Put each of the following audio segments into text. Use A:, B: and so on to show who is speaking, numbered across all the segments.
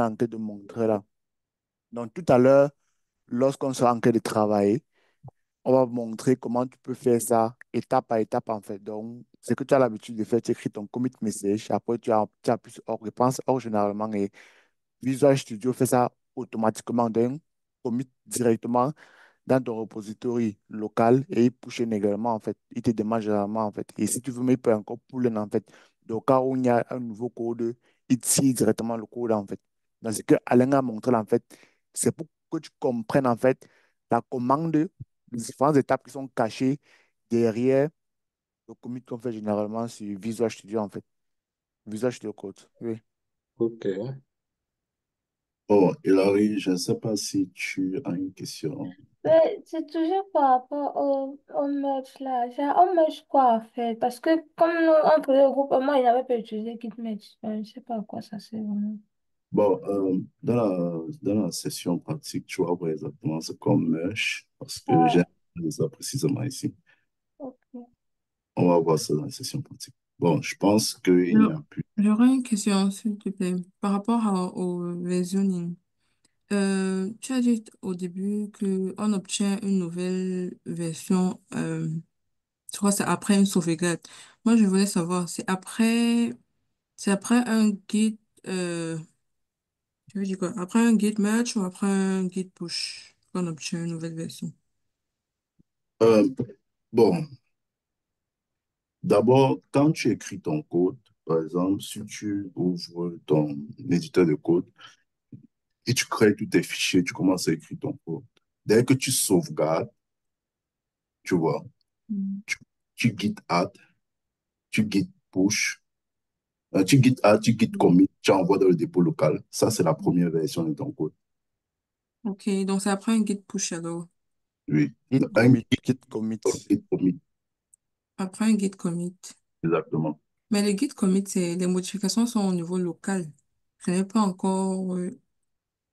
A: en train de montrer là. Donc, tout à l'heure, lorsqu'on sera en train de travailler, on va montrer comment tu peux faire ça étape par étape, en fait. Donc, c'est que tu as l'habitude de faire, tu écris ton commit message, après tu as plus hors réponse, hors généralement, et Visual Studio fait ça automatiquement, donc, commit directement dans ton repository local et il push également, en fait. Il te demande généralement, en fait. Et si tu veux, mais il peut encore pull in, en fait. Donc, au cas où il y a un nouveau code, il tire directement le code, en fait. Donc, ce que Alain a montré, en fait, c'est pour que tu comprennes, en fait, la commande, les différentes étapes qui sont cachées derrière le commit qu'on fait généralement sur Visual Studio, en fait. Visual Studio Code, oui.
B: Ok. Bon, Hilary, je ne sais pas si tu as une question.
C: Mais c'est toujours par rapport au merge là. Genre, on merge quoi en fait? Parce que comme nous, on faisait le groupe, moi, il n'avait pas utilisé GitMatch. Je ne sais pas à quoi ça sert vraiment.
B: Bon, dans la session pratique, tu vas voir exactement ce qu'on mesh, parce que j'ai
C: Ouais,
B: ça précisément ici.
C: ok.
B: On va voir ça dans la session pratique. Bon, je pense qu'il n'y
D: Alors,
B: a plus.
D: j'aurais une question, s'il te plaît, par rapport au versionning. Tu as dit au début qu'on obtient une nouvelle version, je crois que c'est après une sauvegarde. Moi, je voulais savoir, c'est après un git, je veux dire quoi, après un git merge ou après un git push qu'on obtient une nouvelle version.
B: Euh, bon, d'abord, quand tu écris ton code, par exemple, si tu ouvres ton éditeur de code et tu crées tous tes fichiers, tu commences à écrire ton code. Dès que tu sauvegardes, tu vois,
D: Mm.
B: tu, tu git add, tu git push, tu git add, tu git commit, tu envoies dans le dépôt local. Ça, c'est la première version de ton code.
D: Ok, donc c'est après un git push alors.
B: Oui.
A: Git
B: Un
A: commit, Git commit.
B: git commit,
D: Après un git commit.
B: exactement.
D: Mais le git commit, les modifications sont au niveau local. Ce n'est pas encore.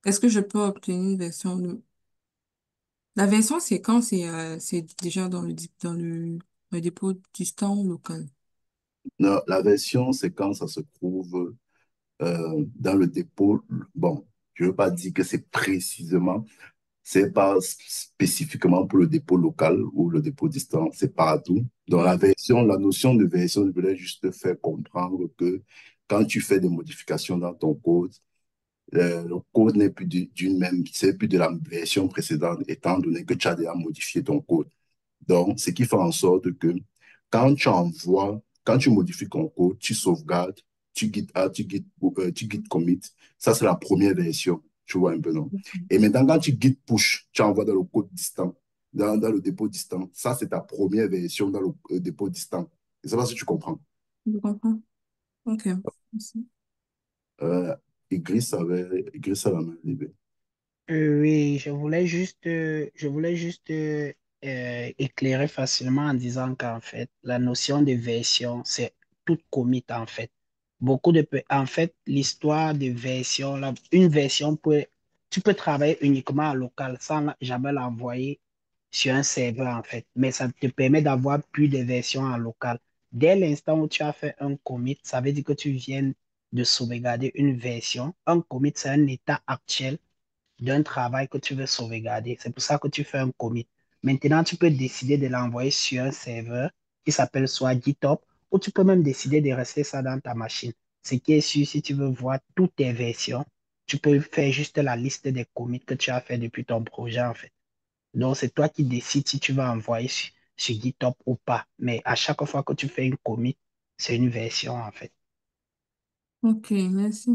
D: Est-ce que je peux obtenir une version La version, c'est quand c'est déjà le dépôt distant ou local.
B: Non, la version, c'est quand ça se trouve dans le dépôt. Bon, je ne veux pas dire que c'est précisément, c'est pas spécifiquement pour le dépôt local ou le dépôt distant, c'est partout. Dans la version, la notion de version, je voulais juste te faire comprendre que quand tu fais des modifications dans ton code, le code n'est plus d'une même, c'est plus de la version précédente, étant donné que tu as déjà modifié ton code. Donc, ce qui fait en sorte que quand tu modifies ton code, tu sauvegardes, tu git add, tu git commit. Ça, c'est la première version. Tu vois un peu, non? Et maintenant, quand tu git push, tu envoies dans le code distant, dans le dépôt distant. Ça, c'est ta première version dans le dépôt distant. Je ne sais pas si tu comprends.
D: Je comprends. Ok. Merci.
B: Euh, Idriss a la main levée.
E: Oui, je voulais juste éclairer facilement en disant qu'en fait, la notion de version, c'est tout commit en fait. En fait, l'histoire de version, une version tu peux travailler uniquement en local sans jamais l'envoyer sur un serveur en fait, mais ça te permet d'avoir plus de versions en local. Dès l'instant où tu as fait un commit, ça veut dire que tu viens de sauvegarder une version. Un commit, c'est un état actuel d'un travail que tu veux sauvegarder. C'est pour ça que tu fais un commit. Maintenant, tu peux décider de l'envoyer sur un serveur qui s'appelle soit GitHub, ou tu peux même décider de rester ça dans ta machine. Ce qui est sûr, si tu veux voir toutes tes versions, tu peux faire juste la liste des commits que tu as fait depuis ton projet, en fait. Donc, c'est toi qui décides si tu vas envoyer sur GitHub ou pas. Mais à chaque fois que tu fais une commit, c'est une version, en fait.
D: Ok, merci.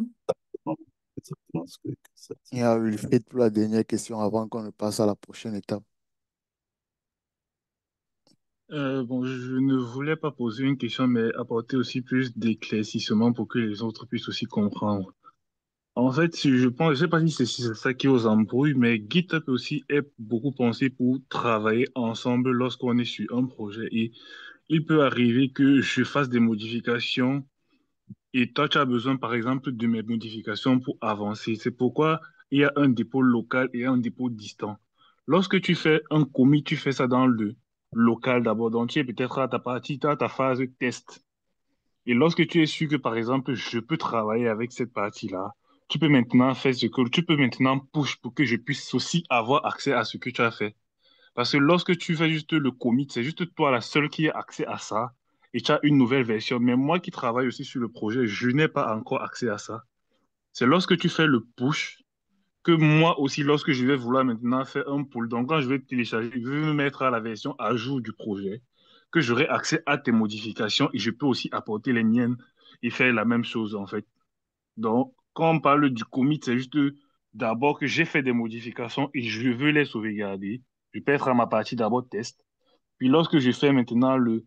B: Non, c'est exactement ce que ça
A: Et
B: dit.
A: Wilfried pour la dernière question avant qu'on ne passe à la prochaine étape.
F: Bon, je ne voulais pas poser une question, mais apporter aussi plus d'éclaircissement pour que les autres puissent aussi comprendre. En fait, si je pense, je sais pas si c'est ça qui vous embrouille, mais GitHub aussi est beaucoup pensé pour travailler ensemble lorsqu'on est sur un projet. Et il peut arriver que je fasse des modifications et toi, tu as besoin, par exemple, de mes modifications pour avancer. C'est pourquoi il y a un dépôt local et un dépôt distant. Lorsque tu fais un commit, tu fais ça dans le local d'abord. Donc, tu es peut-être à ta partie, tu as ta phase test. Et lorsque tu es sûr que, par exemple, je peux travailler avec cette partie-là, tu peux maintenant faire ce que tu peux maintenant push pour que je puisse aussi avoir accès à ce que tu as fait. Parce que lorsque tu fais juste le commit, c'est juste toi la seule qui a accès à ça et tu as une nouvelle version. Mais moi qui travaille aussi sur le projet, je n'ai pas encore accès à ça. C'est lorsque tu fais le push que moi aussi, lorsque je vais vouloir maintenant faire un pull, donc quand je vais télécharger, je vais me mettre à la version à jour du projet, que j'aurai accès à tes modifications et je peux aussi apporter les miennes et faire la même chose en fait. Donc, quand on parle du commit, c'est juste d'abord que j'ai fait des modifications et je veux les sauvegarder. Je peux être à ma partie d'abord test. Puis lorsque je fais maintenant le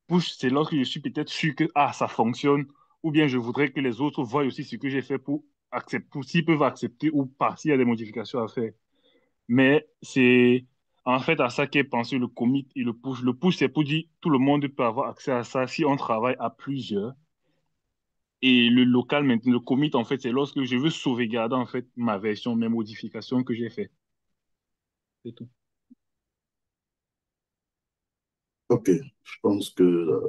F: push, c'est lorsque je suis peut-être sûr que ah, ça fonctionne, ou bien je voudrais que les autres voient aussi ce que j'ai fait pour accepter, pour s'ils peuvent accepter ou pas, s'il y a des modifications à faire. Mais c'est en fait à ça qu'est pensé le commit et le push. Le push, c'est pour dire tout le monde peut avoir accès à ça si on travaille à plusieurs. Et le local, maintenant, le commit, en fait, c'est lorsque je veux sauvegarder, en fait, ma version, mes modifications que j'ai fait. C'est tout.
B: Ok, je pense que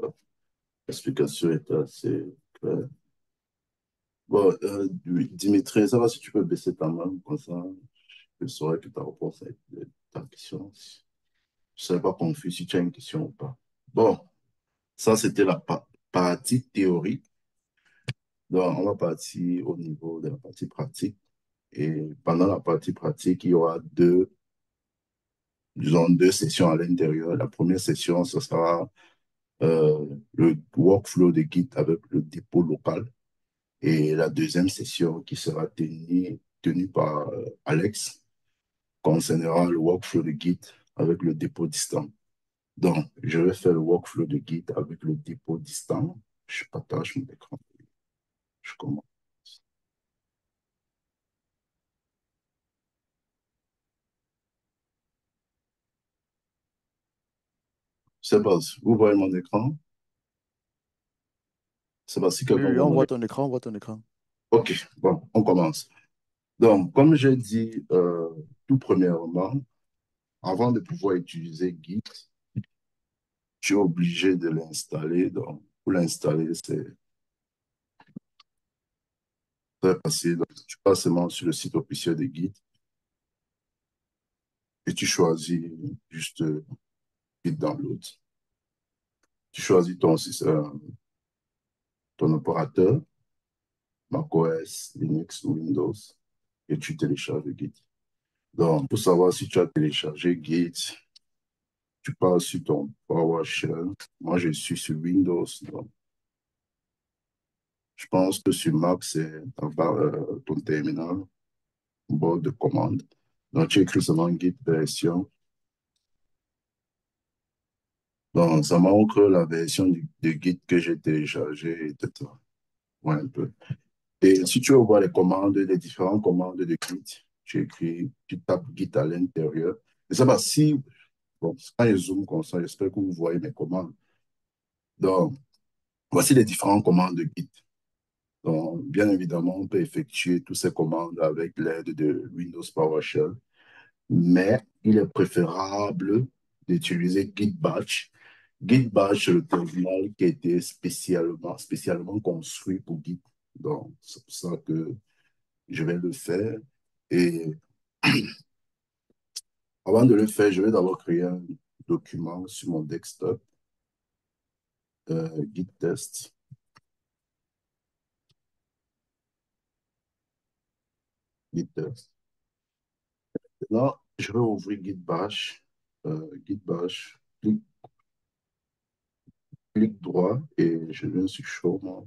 B: l'explication est assez claire. Bon, Dimitri, ça va si tu peux baisser ta main, comme ça, je saurai que ta réponse est ta question. Je ne serai pas confus si tu as une question ou pas. Bon, ça, c'était la partie théorique. Donc, on va partir au niveau de la partie pratique. Et pendant la partie pratique, il y aura disons, deux sessions à l'intérieur. La première session, ce sera le workflow de Git avec le dépôt local. Et la deuxième session qui sera tenue par Alex concernera le workflow de Git avec le dépôt distant. Donc, je vais faire le workflow de Git avec le dépôt distant. Je partage mon écran. Je commence. C'est pas, vous voyez mon écran? C'est pas si quelqu'un
A: Oui,
B: voit
A: on
B: mon
A: voit
B: écran.
A: ton écran, on voit ton écran.
B: OK, bon, on commence. Donc, comme j'ai dit tout premièrement, avant de pouvoir utiliser Git, tu es obligé de l'installer. Donc, pour l'installer, c'est très facile. Donc, tu passes seulement sur le site officiel de Git et tu choisis juste Git Download. Tu choisis ton opérateur, macOS, Linux ou Windows, et tu télécharges Git. Donc, pour savoir si tu as téléchargé Git, tu passes sur ton PowerShell. Moi, je suis sur Windows. Donc, je pense que sur Mac, c'est ton terminal, bord de commande. Donc, tu écris seulement Git version. Donc, ça montre la version de Git que j'ai téléchargée, etc. Ouais, un peu. Et si tu veux voir les commandes, les différentes commandes de Git, tu écris, tu tapes Git à l'intérieur. Et ça va si, bon, quand je zoome comme ça, j'espère que vous voyez mes commandes. Donc, voici les différentes commandes de Git. Donc, bien évidemment, on peut effectuer toutes ces commandes avec l'aide de Windows PowerShell, mais il est préférable d'utiliser Git Bash. Git Bash, c'est le terminal qui a été spécialement construit pour Git. Donc, c'est pour ça que je vais le faire. Et avant de le faire, je vais d'abord créer un document sur mon desktop, Git test. Git test. Maintenant, je vais ouvrir Git Bash. Git Bash, clic droit et je viens sur Show More.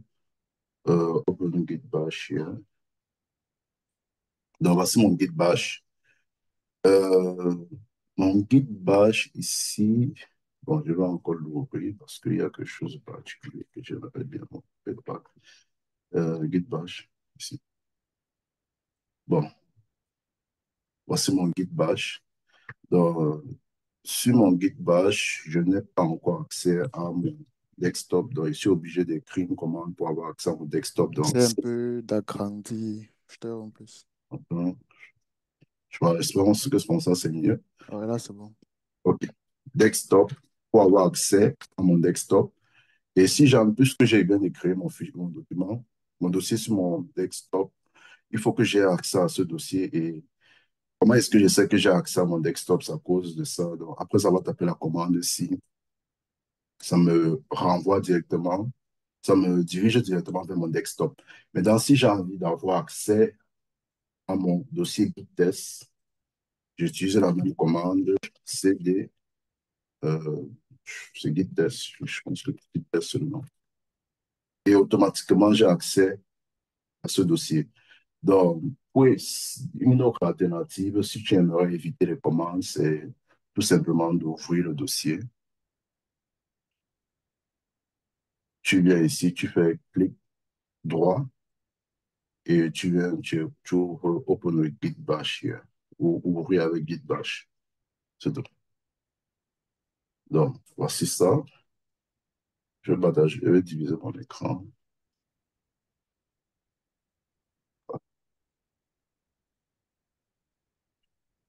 B: Open Git Bash here. Donc, voici mon Git Bash. Mon Git Bash ici, bon, je vais encore l'ouvrir parce qu'il y a quelque chose de particulier que je n'avais bien fait pas. Git Bash, ici. Bon, voici mon Git Bash. Donc, sur mon Git Bash, je n'ai pas encore accès à mon desktop. Donc, je suis obligé d'écrire une commande pour avoir accès à mon desktop. Donc,
A: C'est un peu d'agrandir. Je te en plus.
B: j'espère que pour ça, c'est mieux.
A: Ouais, là, c'est bon.
B: OK. Desktop, pour avoir accès à mon desktop. Et si j'ai, puisque j'ai bien écrit mon document, mon dossier sur mon desktop, il faut que j'ai accès à ce dossier. Et comment est-ce que je sais que j'ai accès à mon desktop? C'est à cause de ça. Donc, après avoir tapé la commande, si ça me renvoie directement, ça me dirige directement vers mon desktop. Maintenant, si j'ai envie d'avoir accès à mon dossier Git test, j'utilise la même commande cd, euh, c'est Git test, je pense que Git test seulement. Et automatiquement, j'ai accès à ce dossier. Donc, oui, une autre alternative, si tu aimerais éviter les commandes, c'est tout simplement d'ouvrir le dossier. Tu viens ici, tu fais clic droit et tu ouvres Open with Git Bash here, ou ouvrir avec Git Bash. C'est tout. Donc, voici ça. Je vais diviser mon écran.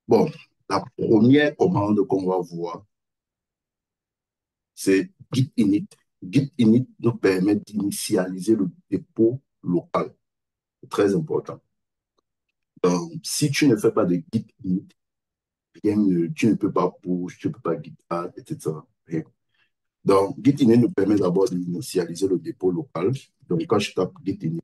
B: Bon, la première commande qu'on va voir, c'est Git init. Git init nous permet d'initialiser le dépôt local. C'est très important. Donc, si tu ne fais pas de Git init, tu ne peux pas push, tu ne peux pas git add, etc. Rien. Donc, Git init nous permet d'abord d'initialiser le dépôt local. Donc, quand je tape Git init,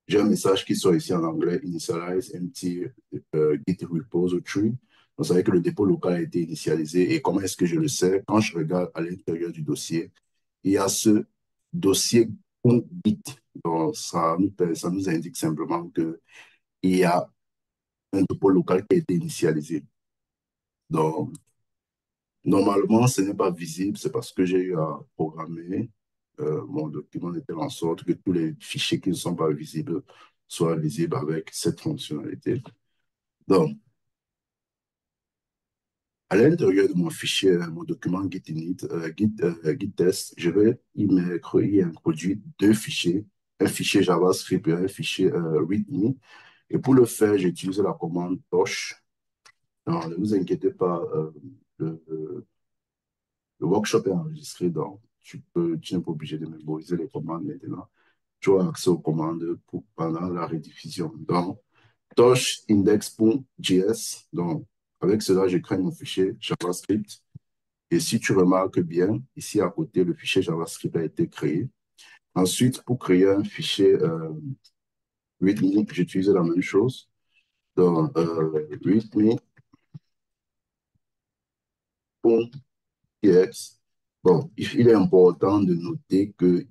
B: j'ai un message qui sort ici en anglais, initialize empty Git repository. Donc, ça veut dire que le dépôt local a été initialisé. Et comment est-ce que je le sais? Quand je regarde à l'intérieur du dossier, il y a ce dossier .git. Donc, ça nous indique simplement qu'il y a un dépôt local qui a été initialisé. Donc, normalement, ce n'est pas visible, c'est parce que j'ai eu à programmer mon document de telle en sorte que tous les fichiers qui ne sont pas visibles soient visibles avec cette fonctionnalité. Donc, à l'intérieur de mon fichier, mon document Git init, Git test, je vais y introduire deux fichiers, un fichier JavaScript et un fichier README. Et pour le faire, j'utilise la commande Tosh. Alors, ne vous inquiétez pas, le workshop est enregistré, donc tu n'es pas obligé de mémoriser les commandes maintenant. Tu as accès aux commandes pendant la rediffusion. Donc, Tosh index.js. Donc, avec cela, je crée mon fichier JavaScript. Et si tu remarques bien, ici à côté, le fichier JavaScript a été créé. Ensuite, pour créer un fichier README, j'utilise la même chose. Donc, README.txt. Bon, il est important de noter que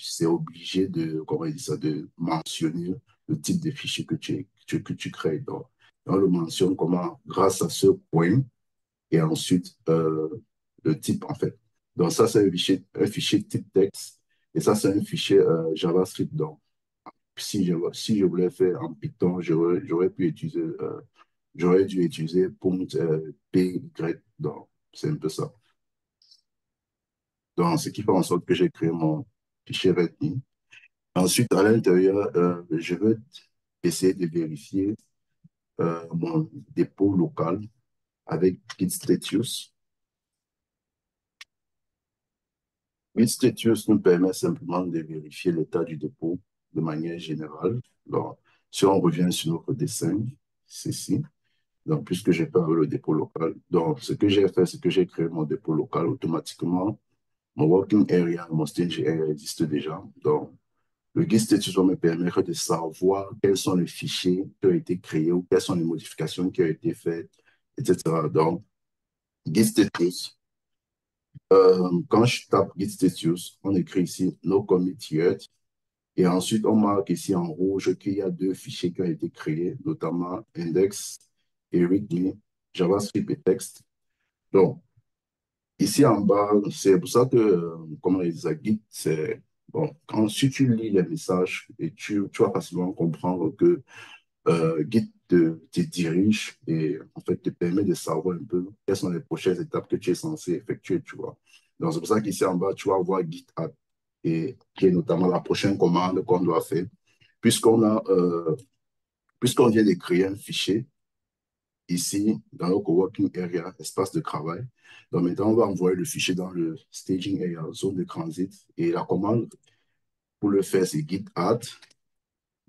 B: c'est obligé de, comment on dit ça, de mentionner le type de fichier que tu crées. Donc, on le mentionne comment, grâce à ce point, et ensuite le type, en fait. Donc, ça, c'est un fichier type texte, et ça, c'est un fichier JavaScript. Donc, si je voulais faire en Python, j'aurais pu utiliser, j'aurais dû utiliser .py. Donc, c'est un peu ça. Donc, ce qui fait en sorte que j'ai créé mon fichier README. Ensuite, à l'intérieur, je veux essayer de vérifier mon dépôt local avec Git status. Git status nous permet simplement de vérifier l'état du dépôt de manière générale. Donc, si on revient sur notre dessin, c'est ici. Donc, puisque j'ai pas le dépôt local, donc ce que j'ai fait, c'est que j'ai créé mon dépôt local automatiquement. Mon working area, mon staging area existe déjà. Donc, le Git status va me permettre de savoir quels sont les fichiers qui ont été créés ou quelles sont les modifications qui ont été faites, etc. Donc, Git status, quand je tape Git status, on écrit ici no commit yet. Et ensuite, on marque ici en rouge qu'il y a deux fichiers qui ont été créés, notamment index et readme, JavaScript et texte. Donc, ici en bas, c'est pour ça que, comme les Git, c'est bon, si tu lis les messages et tu vas facilement comprendre que Git te dirige et en fait te permet de savoir un peu quelles sont les prochaines étapes que tu es censé effectuer, tu vois. Donc, c'est pour ça qu'ici en bas, tu vas voir Git add, et qui est notamment la prochaine commande qu'on doit faire. Puisqu'on a, puisqu'on vient de créer un fichier ici dans le coworking area, espace de travail. Donc maintenant, on va envoyer le fichier dans le staging area, zone de transit. Et la commande pour le faire, c'est git add.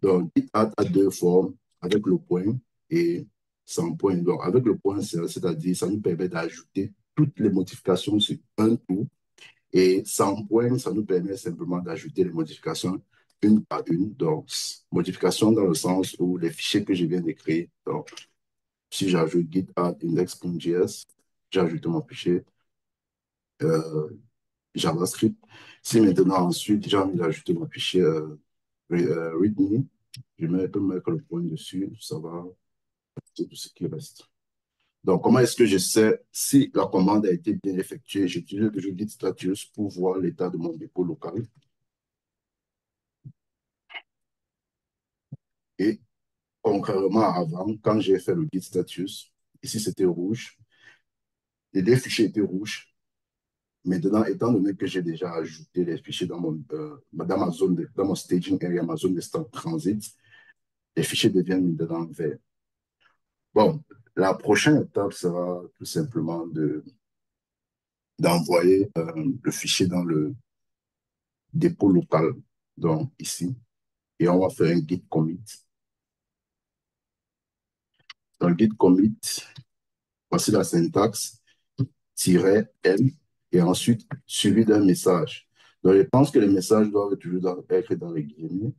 B: Donc, Git a deux formes, avec le point et sans point. Donc, avec le point, c'est-à-dire, ça nous permet d'ajouter toutes les modifications sur un tour. Et sans point, ça nous permet simplement d'ajouter les modifications une par une. Donc, modification dans le sens où les fichiers que je viens de créer. Donc, si j'ajoute git add index.js, j'ai ajouté mon fichier euh, JavaScript. Si maintenant, ensuite, j'ai envie d'ajouter mon fichier README, peux mettre le point dessus, ça va, c'est tout ce qui reste. Donc, comment est-ce que je sais si la commande a été bien effectuée? J'utilise le git status pour voir l'état de mon dépôt local. Et contrairement à avant, quand j'ai fait le git status, ici c'était rouge, les deux fichiers étaient rouges. Maintenant, étant donné que j'ai déjà ajouté les fichiers dans ma zone dans mon staging area, ma zone de transit, les fichiers deviennent maintenant verts. Bon, la prochaine étape sera tout simplement d'envoyer le fichier dans le dépôt local, donc ici, et on va faire un git commit. Dans le git commit, voici la syntaxe, -L, et ensuite suivi d'un message. Donc, je pense que les messages doivent toujours être dans les guillemets.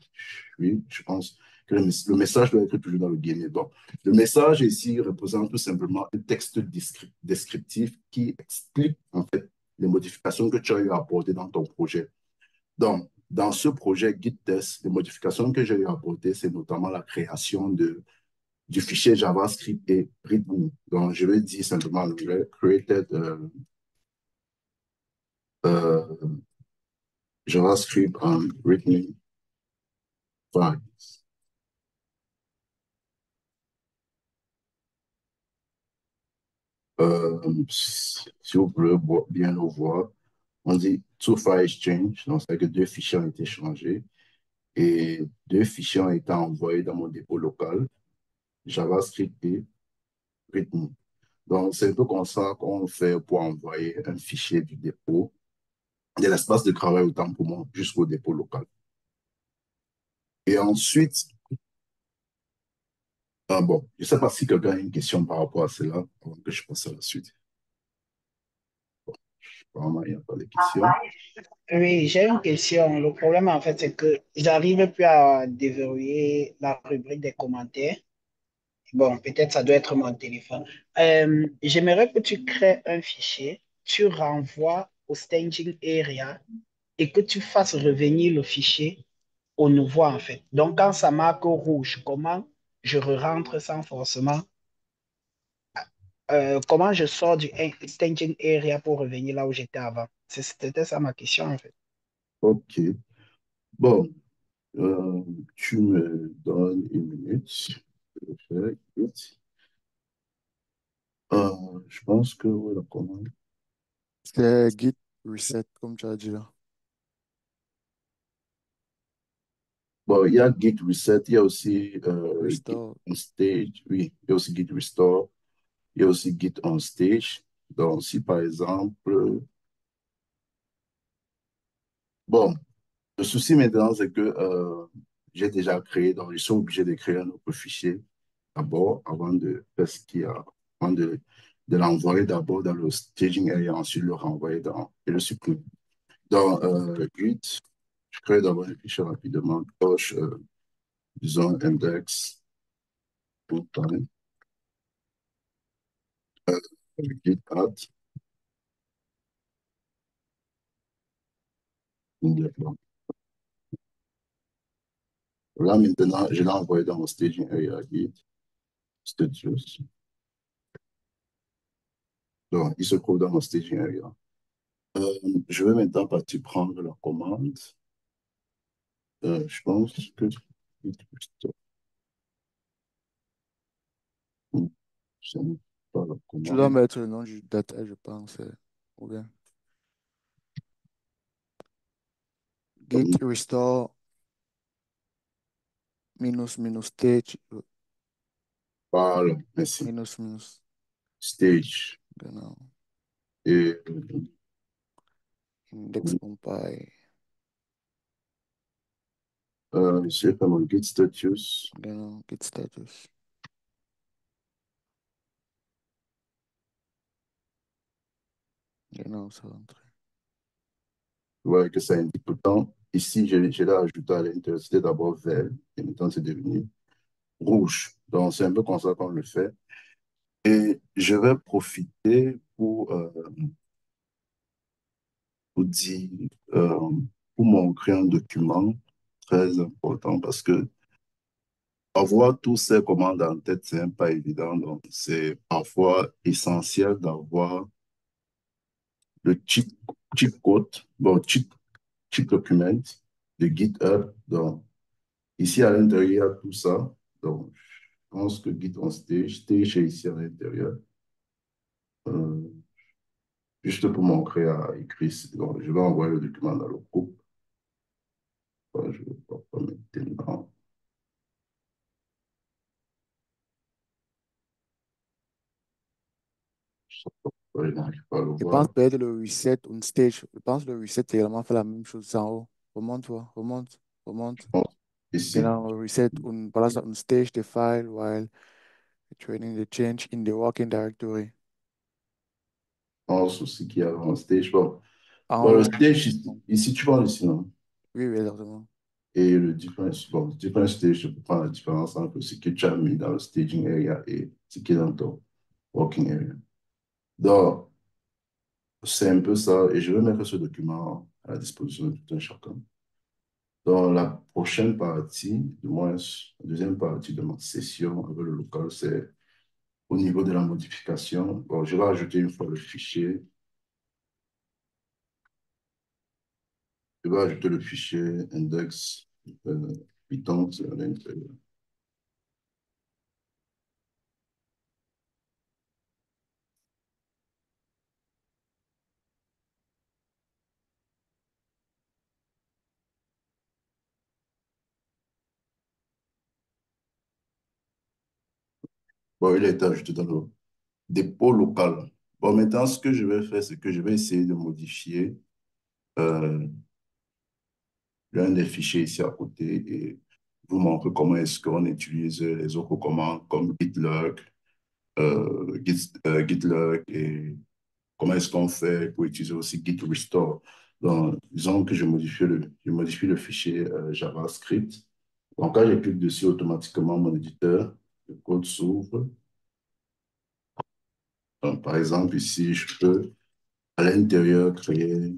B: Oui, je pense que le message doit être toujours dans le guillemet. Donc, le message ici représente tout simplement un texte descriptif qui explique en fait les modifications que tu as eu à apporter dans ton projet. Donc, dans ce projet Git test, les modifications que j'ai eu à apporter, c'est notamment la création du fichier JavaScript et README. Donc, je vais dire simplement created uh, JavaScript and README files. Si vous pouvez bien le voir, on dit two files exchange, donc c'est que deux fichiers ont été changés et deux fichiers ont été envoyés dans mon dépôt local, JavaScript et README. Donc, c'est un peu comme ça qu'on fait pour envoyer un fichier du dépôt, de l'espace de travail autant pour moi, jusqu'au dépôt local. Et ensuite, bon, je ne sais pas si quelqu'un a une question par rapport à cela, avant que je passe à la suite. Apparemment, il n'y a pas de questions.
E: Oui, j'ai une question. Le problème, en fait, c'est que j'arrive plus à déverrouiller la rubrique des commentaires. Bon, peut-être ça doit être mon téléphone. J'aimerais que tu crées un fichier, tu renvoies au staging area et que tu fasses revenir le fichier au nouveau, en fait. Donc, quand ça marque rouge, comment je rentre sans forcément, comment je sors du staging area pour revenir là où j'étais avant? C'était ça ma question, en fait.
B: OK. Bon, euh, tu me donnes une minute. Je vais faire vite. Je pense que oui, la commande.
A: C'est Git reset, comme tu as dit là.
B: Bon, il y a Git reset, il y a aussi Git
A: Restore.
B: on stage. Oui, il y a aussi Git restore, il y a aussi Git on stage. Donc, si par exemple, bon, le souci maintenant, c'est que j'ai déjà créé, donc je suis obligé de créer un autre fichier d'abord avant de faire ce qu'il y a, avant de l'envoyer d'abord dans le staging area, ensuite le renvoyer dans et le supprimer. Dans Git, je crée d'abord un fichier rapidement, coche, disons, index, tout time, Git add, immédiatement. Là, maintenant, je l'ai envoyé dans mon staging area Git, Studios. Donc, il se trouve dans mon staging area. Je vais maintenant partir prendre la commande. Je pense que ce n'est pas la
A: Tu dois
B: commande.
A: mettre le nom du data, je pense. Ou bien Git restore stage
B: Voilà, merci.
A: minus.
B: Stage.
A: Genau.
B: Et
A: Index.py.
B: J'ai fait mon git status.
A: Git status. Ça rentre.
B: Vous voyez que ça indique tout le temps. Ici, je l'ai ajouté à l'intérieur. C'était d'abord vert et maintenant c'est devenu rouge. Donc, c'est un peu comme ça qu'on le fait. Et je vais profiter pour dire, pour montrer un document très important parce que avoir tous ces commandes en tête, c'est pas évident. Donc, c'est parfois essentiel d'avoir le cheat code, bon, cheat document de GitHub. Donc, ici à l'intérieur, il y a tout ça. Donc, je pense que Git on stage est ici à l'intérieur. Euh, Juste pour montrer à Chris. Donc, je vais envoyer le document dans le groupe. Je ne vais pas maintenant. Je n'arrive pas à le
A: Je pense
B: voir.
A: peut-être le reset on stage. Je pense que le reset également fait la même chose en haut. Remonte, toi. Remonte. Remonte.
B: Bon, ici,
A: Maintenant, reset on place on stage the file while training the change in the working directory.
B: je pense aussi qu'il y a un stage. Bon,
A: En
B: bon le
A: haut.
B: stage, ici, tu vois ici, non?
A: Oui, oui, exactement.
B: Et le difference, bon, different stage, je peux prendre la différence entre ce que tu as mis dans le staging area et ce qui est dans ton working area. Donc, c'est un peu ça. Et je vais mettre ce document à la disposition de tout un chacun. Dans la prochaine partie, du moins la deuxième partie de ma session avec le local, c'est au niveau de la modification. Bon, je vais ajouter une fois le fichier. Je vais ajouter le fichier index Python à l'intérieur. Bon, il a été ajouté dans le dépôt local. Bon, maintenant, ce que je vais faire, c'est que je vais essayer de modifier euh, l'un des fichiers ici à côté et vous montrer comment est-ce qu'on utilise les autres commandes comme gitlog, gitlog et comment est-ce qu'on fait pour utiliser aussi git restore. Donc, disons que je modifie le fichier JavaScript. Donc, quand je clique dessus, automatiquement, mon éditeur, le code s'ouvre. Donc, par exemple, ici, je peux à l'intérieur créer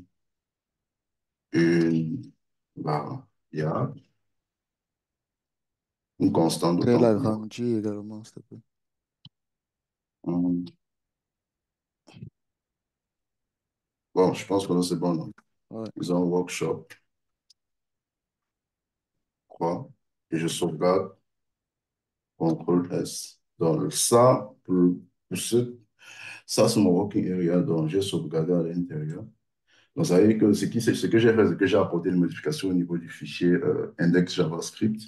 B: une variable, une constante de
A: Créer
B: temps.
A: la grandeur également, s'il te plaît.
B: Bon, je pense que là, c'est bon. Donc,
A: Ouais.
B: ils ont un workshop, quoi, et je sauvegarde, CTRL S. Donc, ça, ça, c'est mon working area, donc j'ai sauvegardé à l'intérieur. Donc, ça veut dire que ce que j'ai fait, c'est que j'ai apporté une modification au niveau du fichier index JavaScript.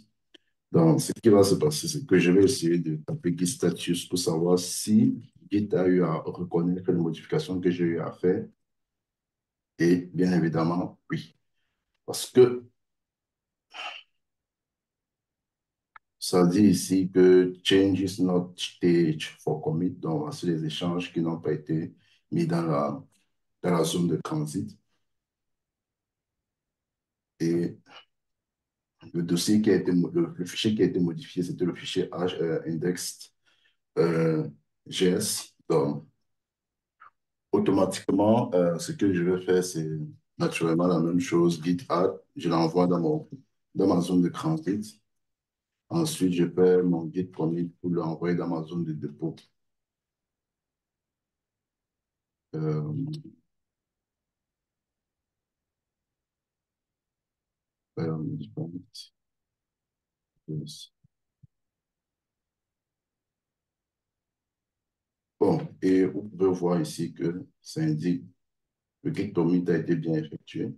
B: Donc, ce qui va se passer, c'est que je vais essayer de taper Git status pour savoir si Git a eu à reconnaître les modifications que j'ai eu à faire. Et bien évidemment, oui. Parce que ça dit ici que change is not staged for commit. Donc, voici les échanges qui n'ont pas été mis dans la zone de transit. Et le dossier qui a été, le fichier qui a été modifié, c'était le fichier indexed JS. Donc, automatiquement, ce que je vais faire, c'est naturellement la même chose. Git add, je l'envoie dans ma zone de transit. Ensuite, je fais mon git commit pour l'envoyer dans ma zone de dépôt. Euh, yes. Bon, et vous pouvez voir ici que ça indique que le git commit a été bien effectué.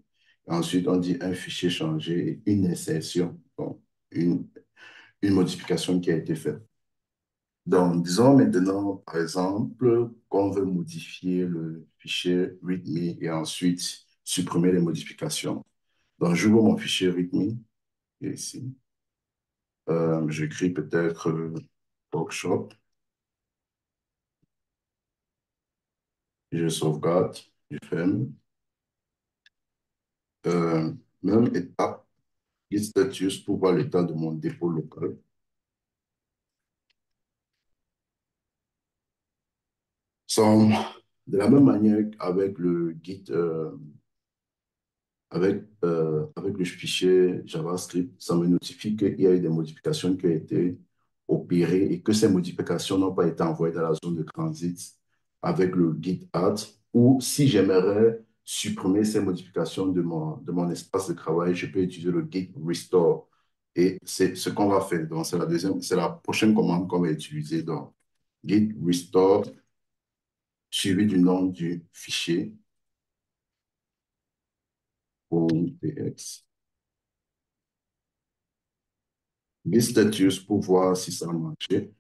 B: Ensuite, on dit un fichier changé et une insertion, donc une, une modification qui a été faite. Donc, disons maintenant, par exemple, qu'on veut modifier le fichier README et ensuite supprimer les modifications. Donc, j'ouvre mon fichier README Et ici, j'écris peut-être workshop, je sauvegarde, je ferme. Euh, Même étape, git status pour voir l'état de mon dépôt local. Sans- de la même manière avec le git, avec le fichier JavaScript, ça me notifie qu'il y a eu des modifications qui ont été opérées et que ces modifications n'ont pas été envoyées dans la zone de transit avec le git add. Ou si j'aimerais supprimer ces modifications de mon espace de travail, je peux utiliser le git restore. Et c'est ce qu'on va faire. Donc, c'est la prochaine commande qu'on va utiliser. Donc, git restore suivi du nom du fichier .txt. Git status pour voir si ça a marché.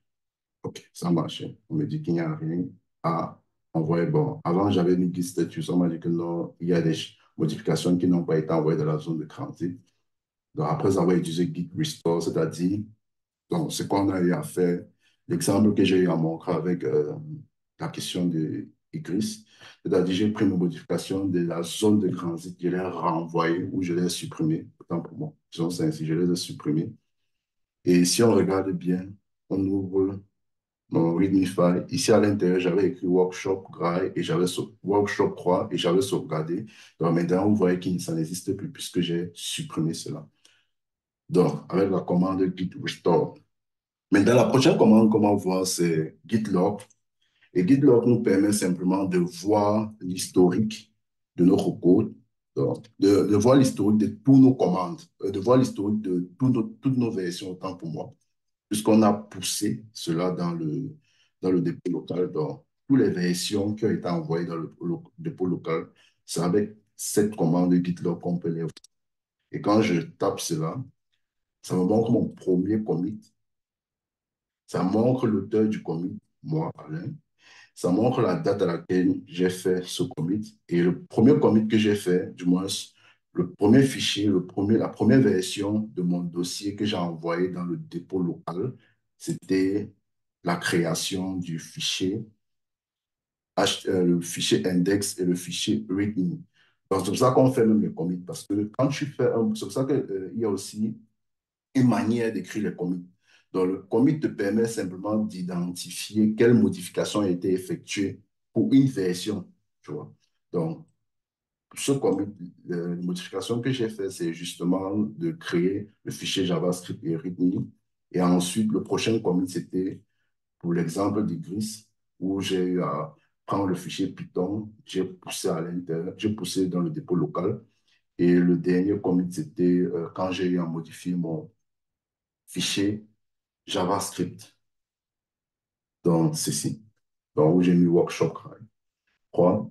B: OK, ça a marché. On me dit qu'il n'y a rien à envoyer. Bon, avant, j'avais mis Git status. On m'a dit que non, il y a des modifications qui n'ont pas été envoyées dans la zone de transit. Donc, après avoir utilisé Git restore, c'est-à-dire, donc, ce qu'on a eu à faire, l'exemple que j'ai eu à montrer avec la question de Igris, c'est-à-dire, j'ai pris mes modifications de la zone de transit, je les ai renvoyées ou je les ai supprimées. Autant pour moi, disons ça ainsi, je les ai supprimées. Et si on regarde bien, on ouvre mon README file. Ici, à l'intérieur, j'avais écrit Workshop Gray et Workshop 3 et j'avais sauvegardé. Donc, maintenant, vous voyez qu'il ça n'existe plus puisque j'ai supprimé cela. Donc, avec la commande git restore. Maintenant, la prochaine commande qu'on va voir, c'est git log. Et git log nous permet simplement de voir l'historique de notre code, donc, de voir l'historique de toutes nos commandes, de voir l'historique de toutes nos versions, autant pour moi puisqu'on a poussé cela dans le dépôt local. Donc, toutes les versions qui ont été envoyées dans le dépôt local, c'est avec cette commande GitLab qu'on peut les voir. Et quand je tape cela, ça me montre mon premier commit. Ça montre l'auteur du commit, moi, Alain. Ça montre la date à laquelle j'ai fait ce commit. Et le premier commit que j'ai fait, du moins, le premier fichier, la première version de mon dossier que j'ai envoyé dans le dépôt local, c'était la création du fichier, le fichier index et le fichier readme. Donc, c'est pour ça qu'on fait même les commits. Parce que quand tu fais c'est pour ça qu'il y a aussi une manière d'écrire les commits. Donc, le commit te permet simplement d'identifier quelle modification a été effectuée pour une version, tu vois. Donc, ce commit, la modification que j'ai fait, c'est justement de créer le fichier JavaScript et README. Et ensuite, le prochain commit, c'était pour l'exemple d'Igris, où j'ai eu à prendre le fichier Python, j'ai poussé à l'intérieur, j'ai poussé dans le dépôt local. Et le dernier commit, c'était quand j'ai eu à modifier mon fichier JavaScript dans ceci. Donc, où j'ai mis workshop 3.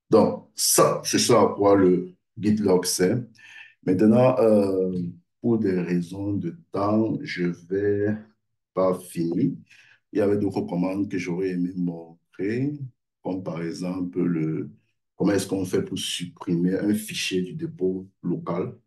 B: Donc, ça, c'est ça à quoi le GitLog sert. Maintenant, pour des raisons de temps, je vais pas finir. Il y avait d'autres commandes que j'aurais aimé montrer, comme par exemple comment est-ce qu'on fait pour supprimer un fichier du dépôt local.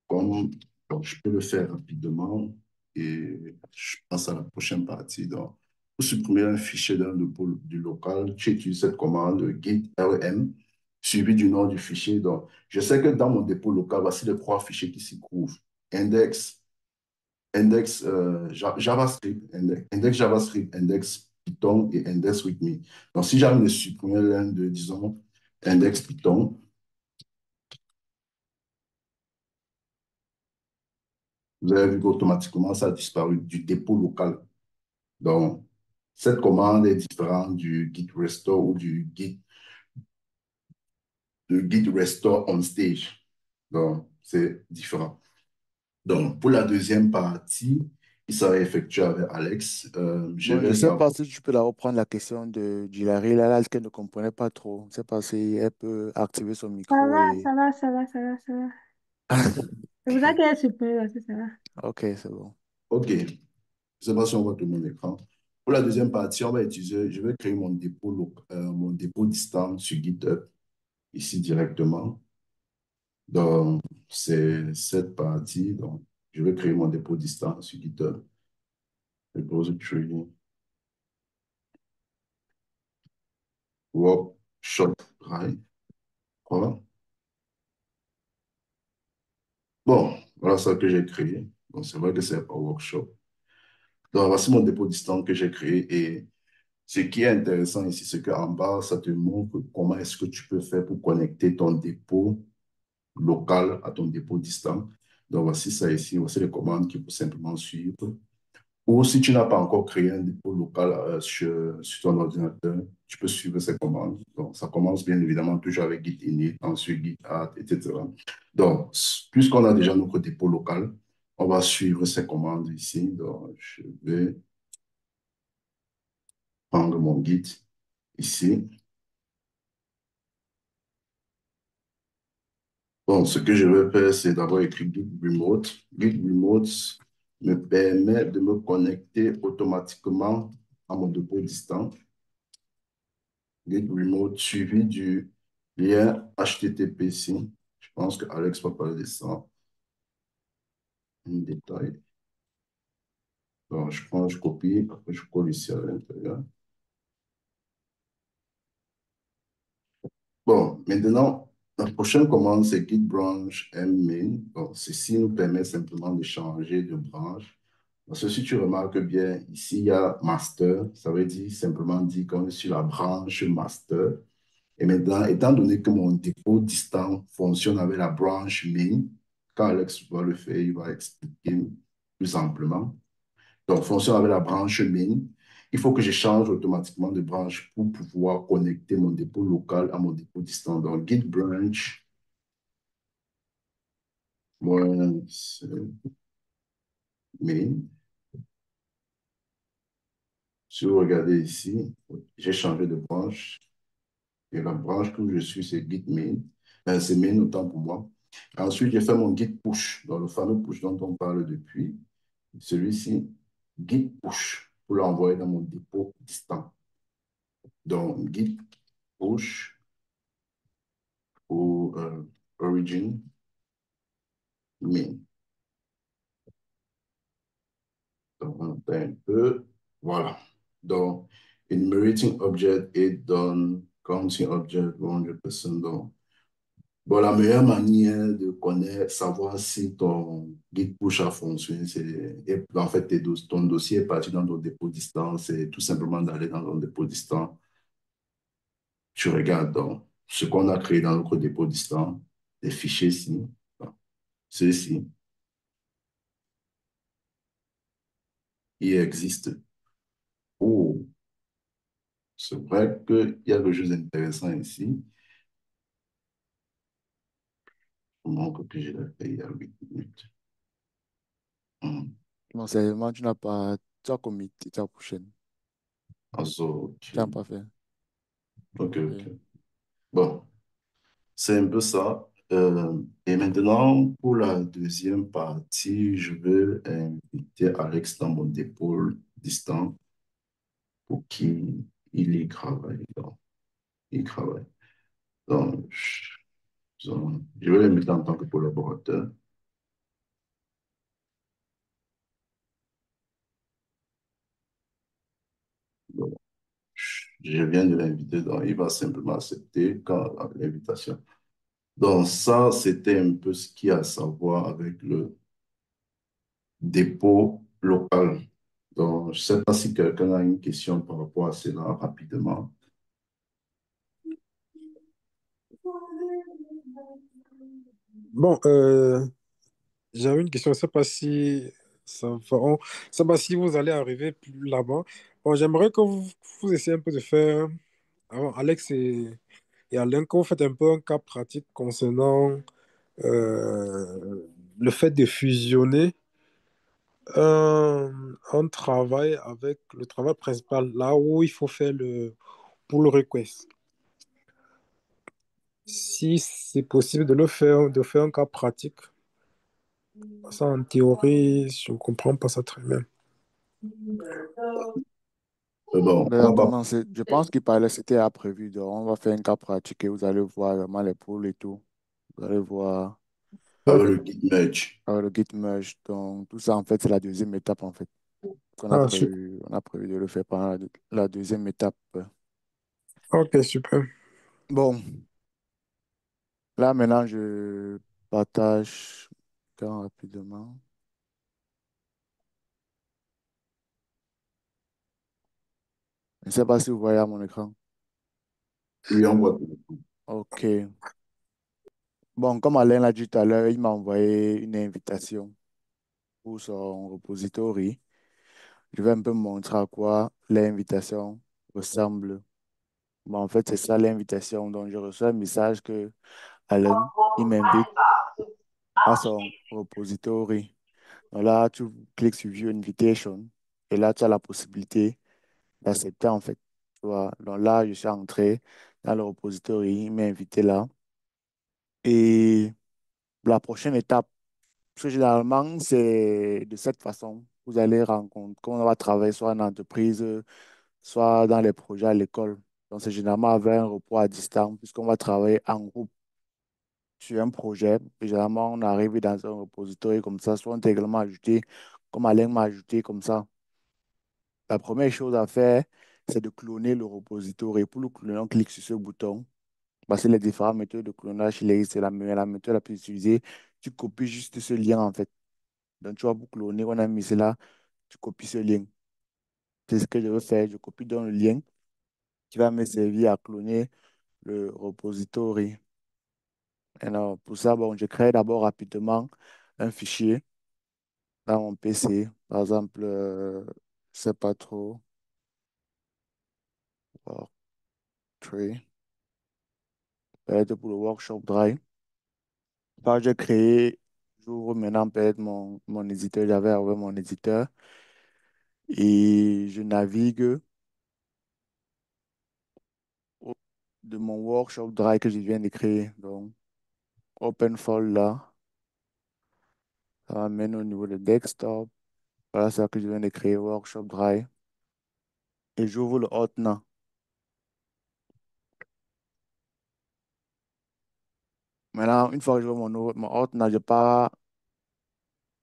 B: Comme, donc, je peux le faire rapidement et je passe à la prochaine partie. Donc, pour supprimer un fichier du local, tu utilises cette commande git rm suivi du nom du fichier. Donc, je sais que dans mon dépôt local, voici les trois fichiers qui s'y trouvent. Index, JavaScript, index JavaScript, index Python et index readme. Donc, si j'arrive de supprimer l'un de, disons, index Python, vous avez vu qu'automatiquement, ça a disparu du dépôt local. Donc, cette commande est différente du git restore ou du git restore on stage. Donc, c'est différent. Donc, pour la deuxième partie, il sera effectué avec Alex. Je
A: Bon, je ne
B: vais
A: sais pas
B: d'abord.
A: si tu peux la reprendre la question de Hilary, là, qu'elle ne comprenait pas trop. Je ne sais pas si elle peut activer son
C: Ça
A: micro
C: va,
A: et...
C: ça va, ça va, ça va, ça va. C'est pour ça
A: Ok,
C: qu'elle est super, c'est ça.
A: ok, c'est bon.
B: OK. Je ne sais pas si on voit tout mon écran. Pour la deuxième partie, on va utiliser, je vais créer mon dépôt distant sur GitHub, ici directement. Donc, c'est cette partie. Donc, je vais créer mon dépôt distant sur GitHub. Repository, workshop, right? Voilà. Bon, voilà ça que j'ai créé. Donc, c'est vrai que c'est un workshop. Donc, voici mon dépôt distant que j'ai créé. Et ce qui est intéressant ici, c'est qu'en bas, ça te montre comment est-ce que tu peux faire pour connecter ton dépôt local à ton dépôt distant. Donc, voici ça ici. Voici les commandes qu'il faut simplement suivre. Ou si tu n'as pas encore créé un dépôt local sur ton ordinateur, tu peux suivre ces commandes. Donc, ça commence bien évidemment toujours avec git init, ensuite git add, etc. Donc, puisqu'on a déjà notre dépôt local, on va suivre ces commandes ici. Donc, je vais prendre mon git ici. Bon, ce que je vais faire, c'est d'abord écrire git remote. Git remote me permet de me connecter automatiquement à mon dépôt distant. Git remote suivi du lien HTTP ici. Je pense que Alex va parler de ça en détail. Donc, je prends, je copie, après je colle ici à l'intérieur. Bon, maintenant, la prochaine commande, c'est git branch main. Bon, ceci nous permet simplement de changer de branche. Parce que si tu remarques bien, ici, il y a master. Ça veut dire simplement dire qu'on est sur la branche master. Et maintenant, étant donné que mon dépôt distant fonctionne avec la branche main, quand Alex va le faire, il va expliquer plus amplement. Donc, fonctionne avec la branche main. Il faut que je change automatiquement de branche pour pouvoir connecter mon dépôt local à mon dépôt distant. Donc, git branch, moins main. Si vous regardez ici, j'ai changé de branche. Et la branche que je suis, c'est git main. C'est main autant pour moi. Ensuite, j'ai fait mon git push, dans le fameux push dont on parle depuis. Celui-ci, git push, pour l'envoyer dans mon dépôt distant. Donc, git push ou origin main. Donc, on attend un peu. Voilà. Donc, enumerating object est done, counting object 100%. Donc, bon, la meilleure manière de connaître, savoir si ton git push a fonctionné, c'est, et en fait, ton dossier est parti dans ton dépôt distant, c'est tout simplement d'aller dans ton dépôt distant. Tu regardes donc ce qu'on a créé dans notre dépôt distant, les fichiers ici, ceux-ci, ils existent. Oh, c'est vrai qu'il y a quelque chose d'intéressant ici. Je montre que je l'ai fait il y a 8 minutes. Hmm.
A: Non, sérieusement, tu n'as pas. Tu as commis ta prochaine.
B: Also, ok,
A: Tu n'as pas fait.
B: ok,
A: Oui.
B: ok. Bon, c'est un peu ça. Et maintenant, pour la deuxième partie, je vais inviter Alex dans mon dépôt distant pour qu'il y travaille. Donc, il travaille. Donc, je vais l'inviter en tant que collaborateur. Donc, je viens de l'inviter, donc il va simplement accepter quand l'invitation. Donc, ça, c'était un peu ce qu'il y a à savoir avec le dépôt local. Donc, je ne sais pas si quelqu'un a une question par rapport à cela rapidement.
G: Bon, j'avais une question, je ne sais pas si ça va, je sais pas si vous allez arriver plus là-bas. Bon, j'aimerais que vous essayez un peu de faire, Alex et Alain, que vous faites un peu un cas pratique concernant le fait de fusionner un travail avec le travail principal, là où il faut faire le pull request. Si c'est possible de faire un cas pratique, ça en théorie, je ne comprends pas ça très bien.
B: Bon,
A: Mais
B: on va pas.
A: comment c'est? Je pense qu'il parlait, c'était à prévu. Donc, on va faire un cas pratique et vous allez voir vraiment les poules et tout. Vous allez voir.
G: Ok.
B: avec le git merge.
A: le Git merge. Donc, tout ça, en fait, c'est la deuxième étape, en fait.
G: Ah, super.
A: On a prévu de le faire pendant la deuxième étape.
G: Ok, super.
A: Bon, là, maintenant, je partage quand rapidement. Je ne sais pas si vous voyez à mon écran.
B: Oui, on voit.
A: OK. Bon, comme Alain l'a dit tout à l'heure, il m'a envoyé une invitation pour son repository. Je vais un peu montrer à quoi l'invitation ressemble. Bon, en fait, c'est ça l'invitation. Donc, je reçois un message que Alain, il m'invite à son repository. Donc là, tu cliques sur View Invitation et là, tu as la possibilité d'accepter, en fait. Tu vois. Donc là, je suis entré dans le repository, il m'a invité là. Et la prochaine étape, parce que généralement, c'est de cette façon. Vous allez rencontrer, quand on va travailler soit en entreprise, soit dans les projets à l'école. Donc, c'est généralement avec un repos à distance, puisqu'on va travailler en groupe sur un projet. Et généralement, on arrive dans un repository comme ça, soit intégralement ajouté, comme Alain m'a ajouté comme ça. La première chose à faire, c'est de cloner le repository. Pour le cloner, on clique sur ce bouton. Parce que les différentes méthodes de clonage, c'est la méthode la plus utilisée. Tu copies juste ce lien, en fait. Donc, tu vois, pour cloner, on a mis cela, tu copies ce lien. C'est ce que je veux faire. Je copie dans le lien qui va me servir à cloner le repository. Alors, pour ça, bon, je crée d'abord rapidement un fichier dans mon PC. Par exemple, je sais pas trop, Worktree, peut-être pour le workshop Drive. Quand j'ai créé, j'ouvre maintenant peut-être mon éditeur. J'avais ouvert mon éditeur et je navigue au- de mon workshop Drive que je viens de créer. Donc, Open Folder là, ça m'amène au niveau de desktop. Voilà, c'est ça que je viens de créer, workshop Drive. Et j'ouvre le hotna. Maintenant, une fois que je vois mon hotna, je pars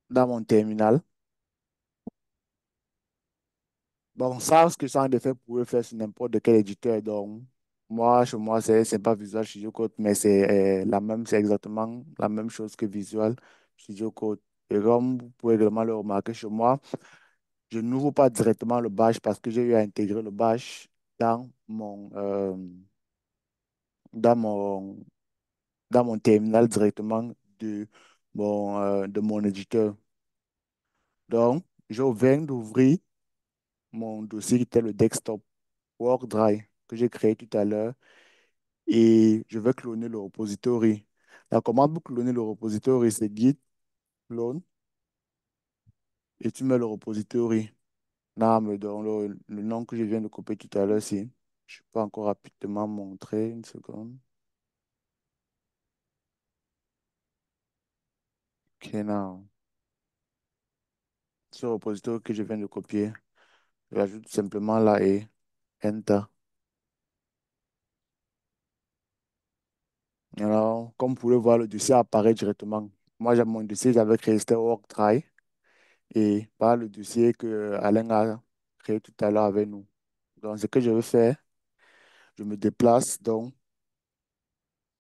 A: dans mon terminal. Bon, ça, ce que ça en effet pouvez faire sur n'importe quel éditeur. Donc, moi, chez moi, c'est pas Visual Studio Code, mais c'est exactement la même chose que Visual Studio Code. Et comme vous pouvez également le remarquer chez moi, je n'ouvre pas directement le bash parce que j'ai eu à intégrer le bash dans dans mon, dans mon terminal directement de mon éditeur. Donc, je viens d'ouvrir mon dossier qui était le desktop WorkDrive que j'ai créé tout à l'heure et je vais cloner le repository. La commande pour cloner le repository, c'est git clone et tu mets le repository. Là, me donne le nom que je viens de copier tout à l'heure, si je ne peux pas encore rapidement montrer une seconde. OK, now. Ce repository que je viens de copier, j'ajoute simplement là et Enter. Alors, comme vous pouvez voir, le dossier apparaît directement. Moi, j'ai mon dossier, j'avais créé, c'était WorkDrive. Et par le dossier que Alain a créé tout à l'heure avec nous. Donc, ce que je vais faire, je me déplace donc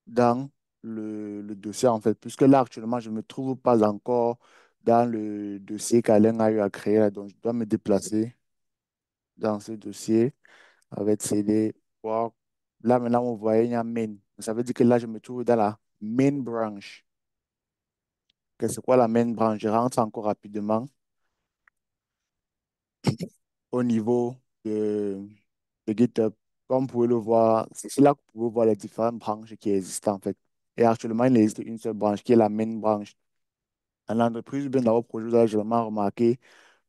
A: dans le dossier en fait, puisque là actuellement, je ne me trouve pas encore dans le dossier qu'Alain a eu à créer. Là. Donc, je dois me déplacer dans ce dossier avec CD, Work. Là, maintenant, vous voyez, il y a main. Ça veut dire que là, je me trouve dans la main branch. C'est quoi la main branch? Je rentre encore rapidement au niveau de GitHub. Comme vous pouvez le voir, c'est là que vous pouvez voir les différentes branches qui existent en fait. Et actuellement, il existe une seule branche qui est la main branch. En entreprise, bien dans votre projet, vous avez généralement remarqué,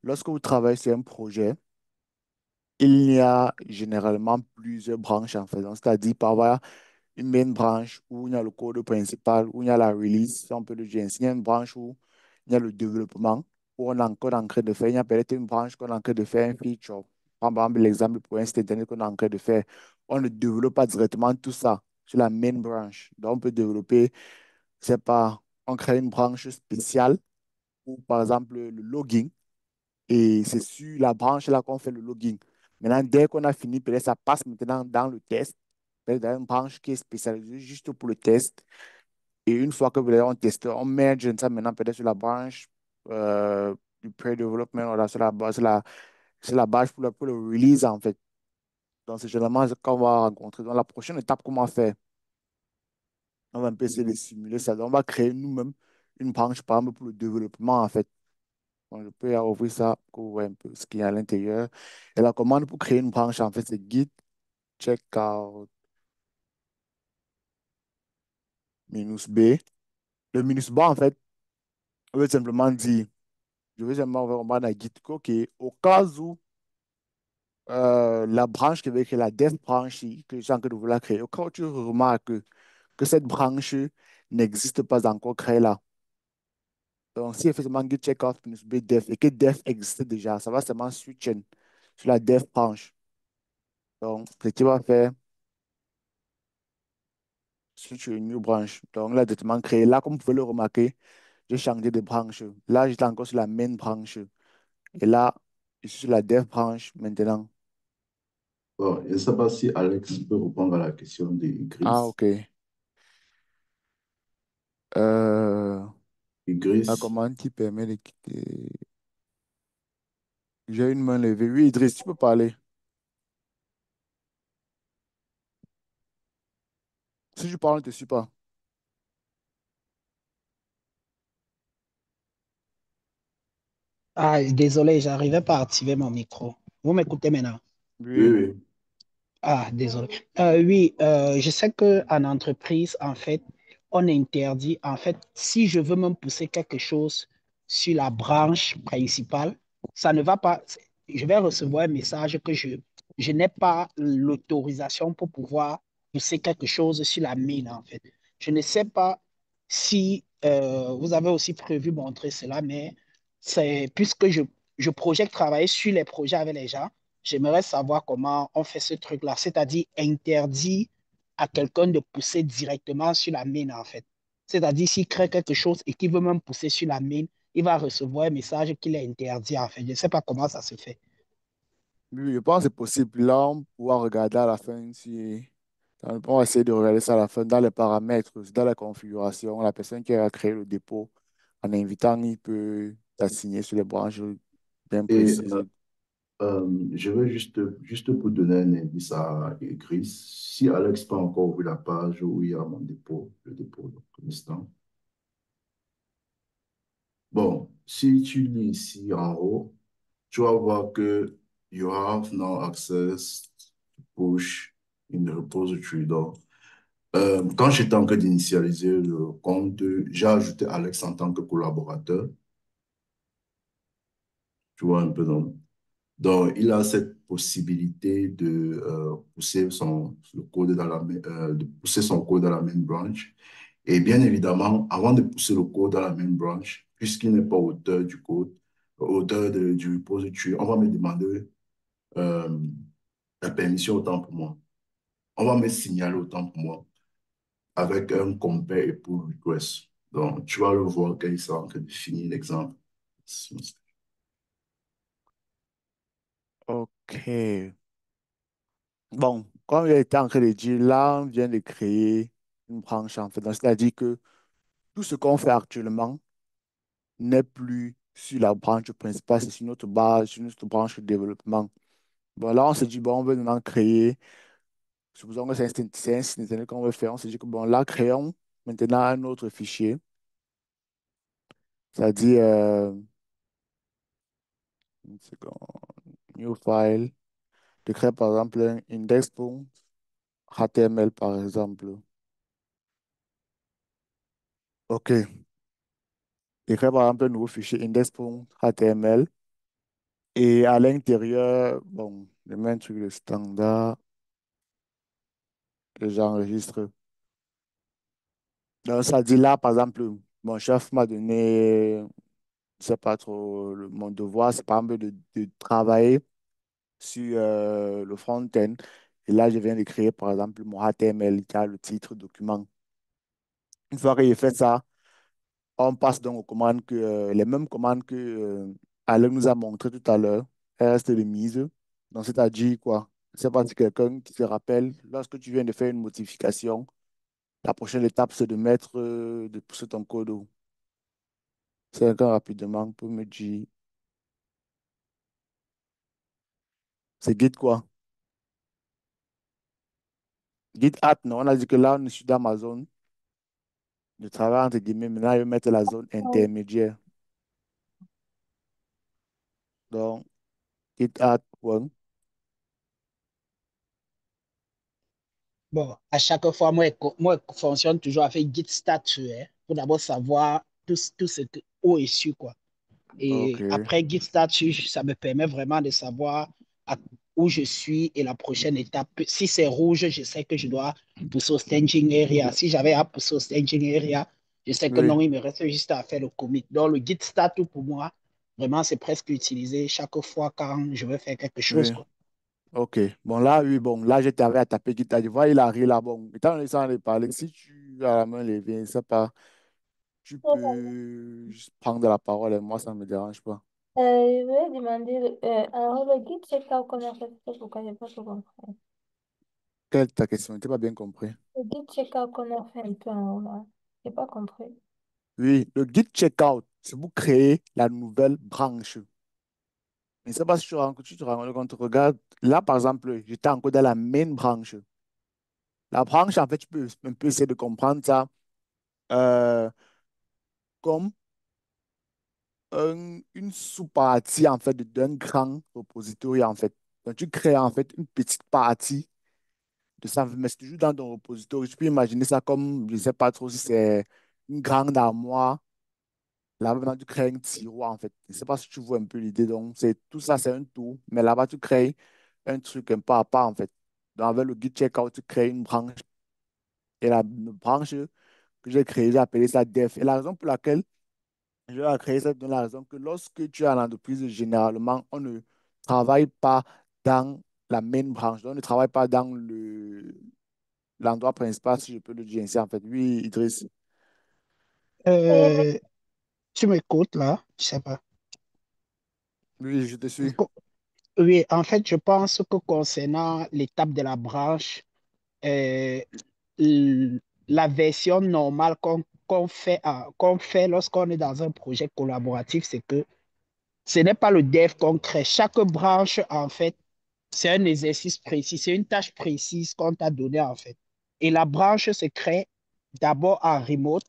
A: lorsque vous travaillez sur un projet, il y a généralement plusieurs branches en fait. Donc, c'est-à-dire, par exemple, une main branch où il y a le code principal, où il y a la release, si on peut le dire ainsi. Il y a une branche où il y a le développement, où on est encore en train de faire. Il y a peut-être une branche qu'on est en train de faire un feature. Par exemple, l'exemple pour un site internet qu'on est en train de faire. On ne développe pas directement tout ça sur la main branch. Donc, on peut développer, je sais pas, on crée une branche spéciale pour, par exemple, le logging. Et c'est sur la branche là qu'on fait le logging. Maintenant, dès qu'on a fini, peut-être ça passe maintenant dans le test, peut-être dans une branche qui est spécialisée juste pour le test. Et une fois que peut-être on teste, on merge ça maintenant peut-être sur la branche du pre-development, voilà, sur la branche pour le release en fait. Donc, c'est généralement ce qu'on va rencontrer. Donc, la prochaine étape, comment faire? On va un peu essayer de simuler ça. Donc, on va créer nous-mêmes une branche, par exemple, pour le développement en fait. Donc, je peux ouvrir ça pour voir un peu ce qu'il y a à l'intérieur. Et la commande pour créer une branche, en fait, c'est git checkout -b. Le -b, en fait, on veut simplement dire, je vais simplement ouvrir dans git, que, OK, au cas où la branche qui va créer la dev branch que je suis en train de vouloir créer, au cas où tu remarques que cette branche n'existe pas encore créée là. Donc, si effectivement git checkout -b dev et que dev existe déjà, ça va seulement switcher sur la dev branch. Donc, ce que tu vas faire, switch une new branch. Donc, là, directement créé. Là, comme vous pouvez le remarquer, j'ai changé de branche. Là, j'étais encore sur la main branch. Et là, je suis sur la dev branch maintenant.
B: Bon, je ne sais pas si Alex peut répondre à la question de
A: Ah,
B: Igris.
A: OK. Euh, la
B: Igris,
A: commande qui permet de quitter. J'ai une main levée. Oui, Idriss, tu peux parler. Si je parle, ne te suis pas.
E: Ah, désolé, j'arrivais pas à activer mon micro. Vous m'écoutez maintenant?
B: oui,
A: Oui.
B: oui.
E: Ah, désolé. Oui, je sais qu'en entreprise, en fait, on interdit, en fait, si je veux même pousser quelque chose sur la branche principale, ça ne va pas, je vais recevoir un message que je n'ai pas l'autorisation pour pouvoir pousser quelque chose sur la mine, en fait. Je ne sais pas si vous avez aussi prévu montrer cela, mais c'est puisque je projette travailler sur les projets avec les gens. J'aimerais savoir comment on fait ce truc-là, c'est-à-dire interdit à quelqu'un de pousser directement sur la mine, en fait. C'est-à-dire, s'il crée quelque chose et qu'il veut même pousser sur la mine, il va recevoir un message qu'il est interdit, en fait. Je ne sais pas comment ça se fait.
A: Oui, je pense que c'est possible. Là, on pourra regarder à la fin si. On va essayer de regarder ça à la fin dans les paramètres, dans la configuration. La personne qui a créé le dépôt, en invitant, il peut t'assigner sur les branches bien
B: Et
A: précises.
B: je vais juste pour donner un indice à Igris, si Alex n'a pas encore vu la page où il y a mon dépôt, le dépôt, donc, un instant. Bon, si tu lis ici en haut, tu vas voir que you have now access to push in the repository. Donc, quand j'étais en train d'initialiser le compte, j'ai ajouté Alex en tant que collaborateur. Tu vois un peu, donc, il a cette possibilité de pousser le code de pousser son code dans la main branch. Et bien évidemment, avant de pousser le code dans la main branch, puisqu'il n'est pas auteur du code, du repository, on va me demander euh, la permission autant pour moi. On va me signaler autant pour moi avec un compare et pull request. Donc, tu vas le voir quand il sera en train de finir l'exemple.
A: OK. Bon, comme il a été en train de dire, là, on vient de créer une branche en fait. Donc, c'est-à-dire que tout ce qu'on fait actuellement n'est plus sur la branche principale, c'est sur notre base, sur notre branche de développement. Bon, là, on s'est dit, bon, on veut maintenant créer, supposons que c'est un site internet qu'on veut faire, on s'est dit que, bon, là, créons maintenant un autre fichier, c'est-à-dire, une seconde, new file, de créer par exemple un index.html par exemple. OK. De créer par exemple un nouveau fichier index.html. Et à l'intérieur, bon, le même truc, le standard, que j'enregistre. Donc, ça dit là, par exemple, mon chef m'a donné, je sais pas trop, mon devoir, c'est par exemple de travailler sur le front-end. Et là, je viens de créer, par exemple, mon HTML qui a le titre document. Une fois que j'ai fait ça, On passe donc aux commandes les mêmes commandes que Alain nous a montré tout à l'heure. Elles restent les mises. Donc, c'est-à-dire quoi? C'est pas si quelqu'un qui se rappelle, lorsque tu viens de faire une modification, la prochaine étape, c'est de de pousser ton code. C'est quelqu'un rapidement peut me dire, c'est Git quoi? Git add, non? On a dit que là, on est sur Amazon. Je travaille entre guillemets. Maintenant, je vais mettre la zone intermédiaire. Donc, Git add, point.
E: Bon, à chaque fois, moi, je fonctionne toujours avec Git statut, hein, pour d'abord savoir tout ce que, où je suis, quoi.
A: OK.
E: Et après Git statut, ça me permet vraiment de savoir où je suis et la prochaine étape. Si c'est rouge, je sais que je dois pousser au staging area. Si j'avais à pousser au staging area, je sais que
A: Oui.
E: non, il me reste juste à faire le commit. Donc, le Git statut, pour moi, vraiment, c'est presque utilisé chaque fois quand je veux faire quelque chose,
A: Oui.
E: quoi.
A: OK. Bon, là, oui, bon, là, je t'avais à taper Git add. Je vois, il arrive là. Bon, étant donné ça, on est parlé. Si tu as la main levée, je sais pas, tu peux juste prendre la parole et moi, ça ne me dérange pas.
C: Je voulais demander, alors le guide check-out qu'on a fait, c'est pourquoi j'ai pas tout compris.
A: Quelle est ta question? Je n'ai pas bien compris.
C: Le guide check-out qu'on a fait un peu en haut là, j'ai pas compris.
A: Oui, le Git checkout, c'est pour créer la nouvelle branche. Mais c'est pas si tu te rends compte, regarde, là, par exemple, j'étais encore dans la main branche. La branche, en fait, tu peux un peu essayer de comprendre ça euh, comme une sous-partie, en fait, d'un grand repository, en fait. Donc, tu crées, en fait, une petite partie de ça, mais c'est toujours dans ton repository. Tu peux imaginer ça comme, je ne sais pas trop si c'est une grande armoire. Là, maintenant, tu crées un tiroir, en fait. Je ne sais pas si tu vois un peu l'idée. Donc, tout ça, c'est un tout. Mais là-bas, tu crées un truc un peu à part, en fait. Donc, avec le Git checkout, tu crées une branche. Et la branche que j'ai créée, j'ai appelé ça dev. Et la raison pour laquelle je l'ai créé, c'est de la raison que lorsque tu es en entreprise, généralement, on ne travaille pas dans la main branche. Donc, on ne travaille pas dans l'endroit principal, si je peux le dire ainsi, en fait. Oui, Idriss.
C: Mais
E: Euh, Tu m'écoutes là? Je sais pas.
A: Oui, je te suis.
E: Oui, en fait, je pense que concernant l'étape de la branche, euh, la version normale qu'on fait lorsqu'on est dans un projet collaboratif, c'est que ce n'est pas le dev qu'on crée. Chaque branche, en fait, c'est un exercice précis, c'est une tâche précise qu'on t'a donnée, en fait. Et la branche se crée d'abord en remote.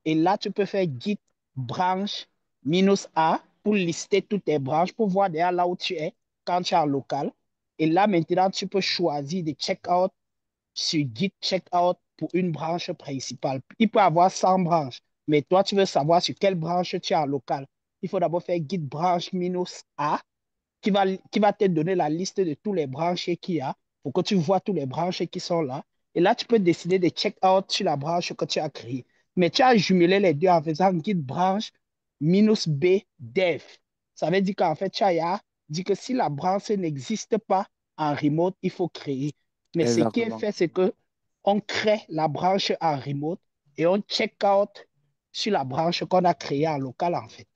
E: Et là, tu peux faire git branch -A pour lister toutes tes branches, pour voir déjà là où tu es quand tu es en local. Et là, maintenant, tu peux choisir de check out sur Git checkout pour une branche principale. Il peut y avoir 100 branches, mais toi, tu veux savoir sur quelle branche tu es en local. Il faut d'abord faire Git branch -A qui va te donner la liste de tous les branches qu'il y a pour que tu vois tous les branches qui sont là. Et là, tu peux décider de check out sur la branche que tu as créée. Mais tu as jumelé les deux en faisant git branch -B dev. Ça veut dire qu'en fait, tu as dit que si la branche n'existe pas en remote, il faut créer. Mais ce qui est
A: Exactement.
E: fait, c'est que on crée la branche en remote et on check out sur la branche qu'on a créée en local, en fait.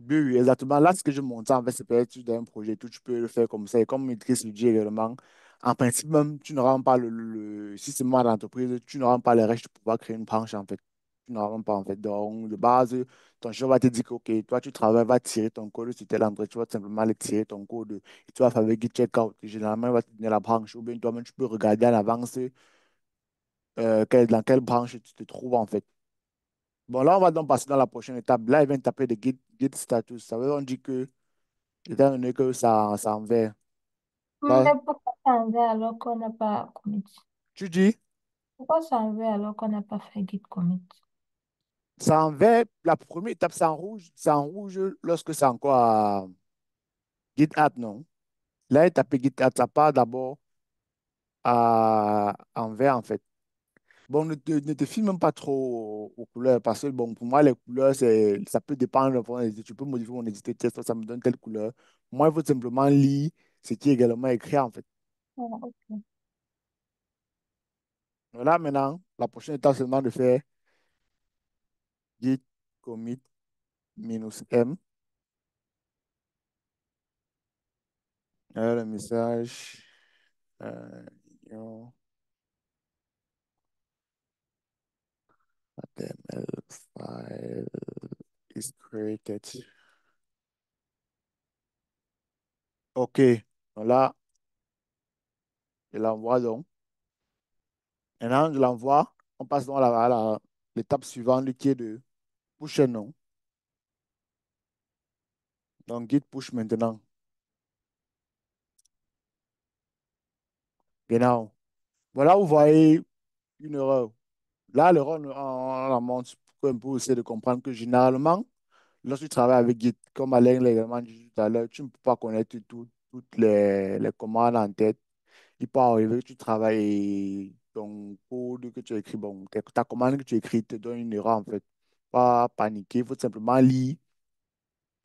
A: Oui, oui, exactement. Là, ce que je monte en fait, c'est peut-être d'un projet, tout, tu peux le faire comme ça. Et comme Maîtrise le dit également, en principe, même, tu n'auras même pas si c'est moi l'entreprise, tu n'auras même pas les règles pour pouvoir créer une branche, en fait. Tu n'auras même pas, en fait. Donc, de base, ton chef va te dire que, OK, toi, tu travailles, va tirer ton code sur tel endroit, tu vas tout simplement aller tirer ton code et tu vas faire avec Git Checkout. Et généralement, il va te donner la branche. Ou bien toi-même, tu peux regarder en avance dans quelle branche tu te trouves, en fait. Bon, là, on va donc passer dans la prochaine étape. Là, il vient de taper de Git status. Ça veut donc dire que étant donné que ça en vert.
C: mais
A: Là,
C: pourquoi ça en veut alors qu'on n'a pas commit?
A: tu dis,
C: Pourquoi ça en veut alors qu'on n'a pas fait git commit?
A: ça en vert, la première étape, c'est en rouge lorsque c'est encore à Git add, non? Là, il tape Git add, ça part d'abord en vert, en fait. Bon, ne te fie même pas trop aux couleurs, parce que, bon, pour moi, les couleurs, ça peut dépendre. Tu peux modifier mon éditeur texte, ça me donne telle couleur. Moi, il faut simplement lire ce qui est également écrit, en fait.
C: Ah, ok.
A: Voilà, maintenant, la prochaine étape, c'est seulement de faire Git. commit -M. Le message your HTML file is created. OK. Donc là, je l'envoie donc. Maintenant, je l'envoie. On passe donc à l'étape suivante qui est de push un nom. Donc, git push maintenant. Genau. Voilà, vous voyez une erreur. Là, l'erreur, on la montre pour un peu essayer de comprendre que généralement, lorsque tu travailles avec Git, comme Alain l'a également dit tout à l'heure, tu ne peux pas connaître toutes les commandes en tête. Il peut arriver que tu travailles et ton code que tu écris, bon, ta commande que tu écris te donne une erreur en fait. Pas paniquer, il faut simplement lire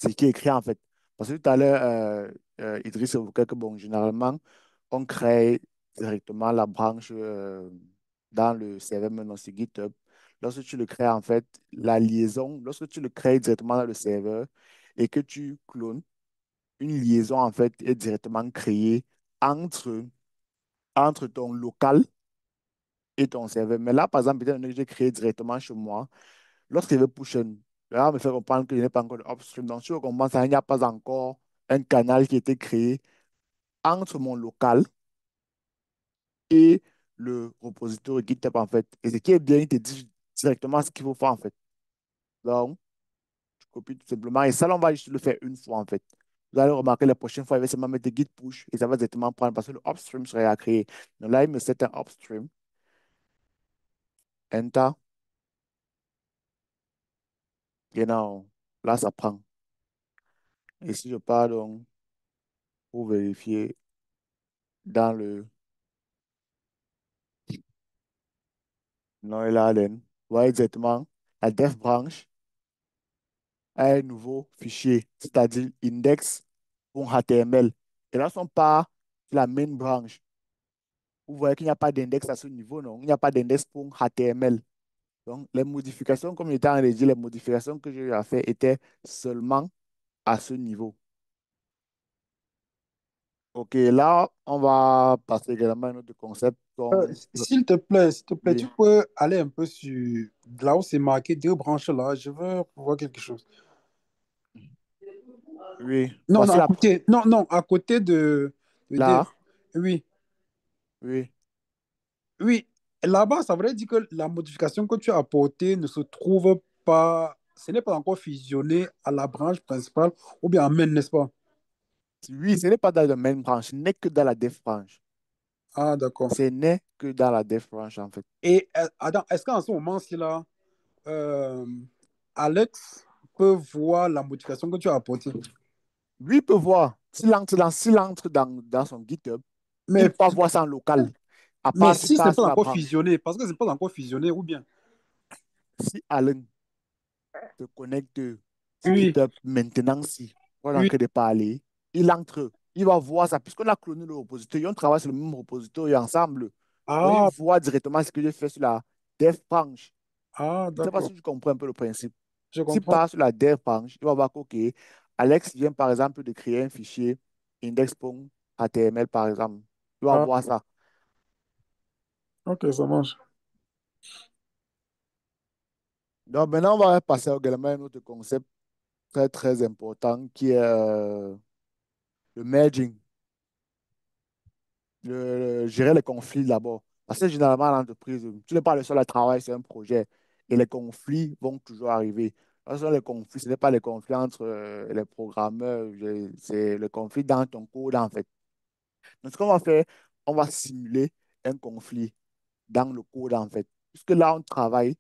A: ce qui est écrit en fait. Parce que tout à l'heure, Idriss évoquait que bon, généralement, on crée directement la branche dans le serveur maintenant sur GitHub. Lorsque tu le crées en fait, la liaison, lorsque tu le crées directement dans le serveur et que tu clones, une liaison en fait est directement créée entre, entre ton local et ton serveur. Mais là, par exemple, peut-être que j'ai créé directement chez moi. Lorsque je vais push un, là, on me fait comprendre qu'il n'y a pas encore de upstream. Donc, si on commence à, il n'y a pas encore un canal qui a été créé entre mon local et le repository GitHub, en fait. Et ce qui est bien, il te dit directement ce qu'il faut faire, en fait. Donc, tu copies tout simplement. Et ça, là, on va juste le faire une fois, en fait. Vous allez remarquer la prochaine fois, il va seulement mettre git push et ça va directement prendre parce que le upstream serait à créer. Donc là, il me set un upstream. Enter. Genau. Là, ça prend. Et si je pars donc pour vérifier dans le Allen, vous voyez exactement la def branch a un nouveau fichier, c'est-à-dire index.html. Et là, si on part sur la main branch, vous voyez qu'il n'y a pas d'index à ce niveau, non? Il n'y a pas d'index.html. Donc, les modifications, comme j'étais en train de dire, les modifications que j'ai eu à faire étaient seulement à ce niveau. OK, là, on va passer également à un autre concept comme...
G: S'il te plaît, tu
A: Oui,
G: peux aller un peu sur là où c'est marqué deux branches là. Je veux voir quelque chose.
A: oui.
G: Non, non,
A: Voici
G: à
A: la...
G: côté. Non, non, à côté de dev.
A: Là,
G: Oui,
A: oui.
G: oui. Là-bas, ça veut dire que la modification que tu as apportée ne se trouve pas. Ce n'est pas encore fusionné à la branche principale ou bien en main, n'est-ce pas?
A: Oui, ce n'est pas dans la main branch, ce n'est que dans la def branch.
G: Ah, d'accord.
A: Ce n'est que dans la def branch, en fait.
G: Et Adam, est-ce qu'en ce moment-ci là, euh, Alex peut voir la modification que tu as apportée?
A: Lui peut voir, s'il entre dans son GitHub,
G: Mais,
A: il peut voir ça en local. À
G: mais
A: part s'il
G: si ce n'est
A: passe
G: pas
A: sur la
G: encore
A: branche.
G: fusionné, parce que ce n'est pas encore fusionné, ou bien?
A: Si Alan se connecte sur
G: Oui,
A: GitHub maintenant, si on est en
G: oui.
A: train de parler, il entre, il va voir ça, puisqu'on a cloné le repository, on travaille sur le même repository ensemble. Donc, il
G: Ah,
A: voit directement ce que j'ai fait sur la dev branch.
G: ah,
A: Je ne sais pas
G: d'accord.
A: si tu comprends un peu le principe.
G: Je
A: S'il
G: comprends.
A: part sur la dev branch, il va voir que, OK, Alex vient par exemple de créer un fichier index.html par exemple. Il va
G: Ah,
A: voir ça.
G: ok, ça marche.
A: Donc maintenant, on va passer également à un autre concept très, très important qui est le merging, gérer les conflits d'abord. Parce que généralement, à l'entreprise, tu n'es pas le seul à travailler sur un projet et les conflits vont toujours arriver. Ce sont les conflits, ce n'est pas les conflits entre les programmeurs, c'est le conflit dans ton code en fait. Donc, ce qu'on va faire, on va simuler un conflit dans le code en fait. Puisque là, on travaille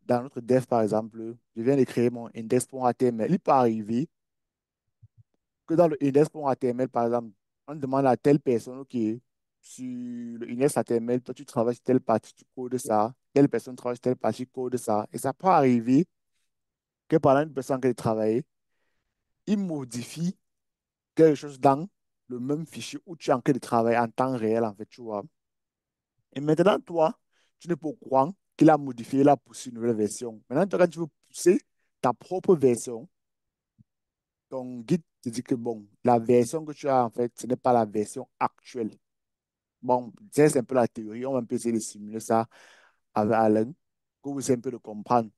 A: dans notre dev par exemple, je viens de créer mon index.html. Il peut arriver que dans le index.html, par exemple, on demande à telle personne, OK, sur le index.html, toi, tu travailles sur telle partie, tu codes ça, telle personne travaille sur telle partie, code ça. Et ça peut arriver que pendant une personne qui a travaillé, il modifie quelque chose dans le même fichier où tu es en train de travailler en temps réel, en fait, tu vois. Et maintenant, toi, tu n'es pas au courant qu'il a modifié, il a poussé une nouvelle version. Maintenant, toi, quand tu veux pousser ta propre version, ton guide te dit que bon, la version que tu as, en fait, ce n'est pas la version actuelle. Bon, c'est un peu la théorie. On va un peu essayer de simuler ça avec Alain pour vous essayer un peu de comprendre.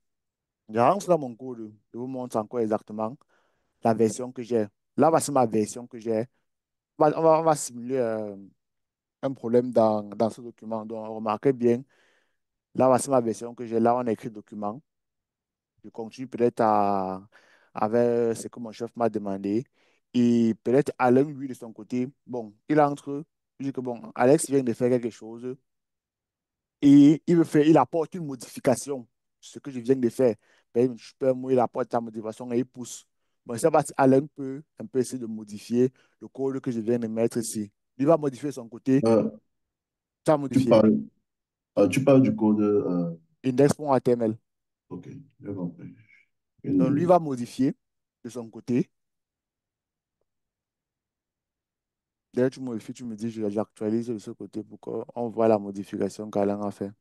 A: Je rentre dans mon cours, je vous montre encore exactement la version que j'ai. Là, voici ma version que j'ai. On va simuler un problème dans ce document. Donc, remarquez bien, là, voici ma version que j'ai. Là, on a écrit document. Je continue peut-être avec ce que mon chef m'a demandé. Et peut-être Alain, lui, de son côté, bon, il entre, il dit que bon, Alex vient de faire quelque chose et il apporte une modification, ce que je viens de faire. Ben, je peux, moi, il apporte sa motivation et il pousse. Bon, ça va, Alain peut un peu essayer de modifier le code que je viens de mettre ici. Il va modifier son côté,
B: Euh,
A: ça va
B: tu
A: modifier.
B: parles, tu parles du code.
A: Index.html.
B: Ok, j'ai compris.
A: Donc, lui
B: Une-
A: va modifier de son côté. D'ailleurs, tu modifies, tu me dis, j'actualise de ce côté pour qu'on voit la modification qu'Alain a fait.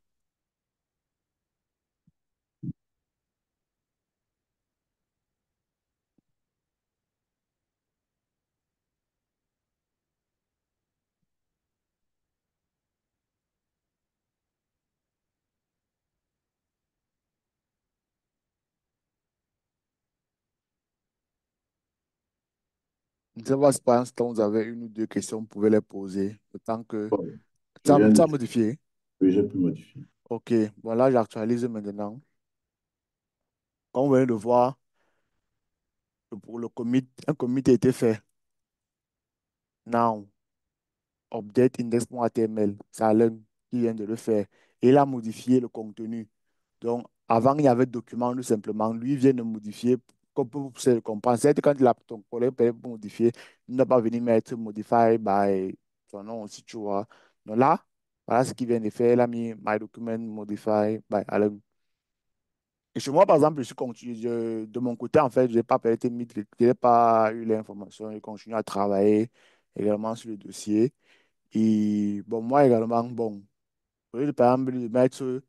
A: Je ne sais pas si par exemple, vous avez une ou deux questions, vous pouvez les poser. Autant que
B: bon, je
A: ça,
B: viens
A: ça
B: de
A: a modifié.
B: oui, j'ai pu modifier.
A: OK. Bon, là, j'actualise maintenant. Comme vous venez de voir, pour le commit, un commit a été fait. Now, update index.html. C'est Alain qui vient de le faire. Et il a modifié le contenu. Donc, avant, il y avait document, tout simplement. Lui, il vient de modifier. Comme pour se comprendre, c'est quand il a ton collègue pour modifier, il n'a pas venu mettre modify by son nom aussi, tu vois. Donc là, voilà ce qu'il vient de faire. Il a mis my document modify by Alain. Et chez moi, par exemple, je suis continu, de mon côté, en fait, je n'ai pas été mis, je n'ai pas eu l'information. Je continue à travailler également sur le dossier. Et bon, moi également, bon, au lieu de, par exemple, de mettre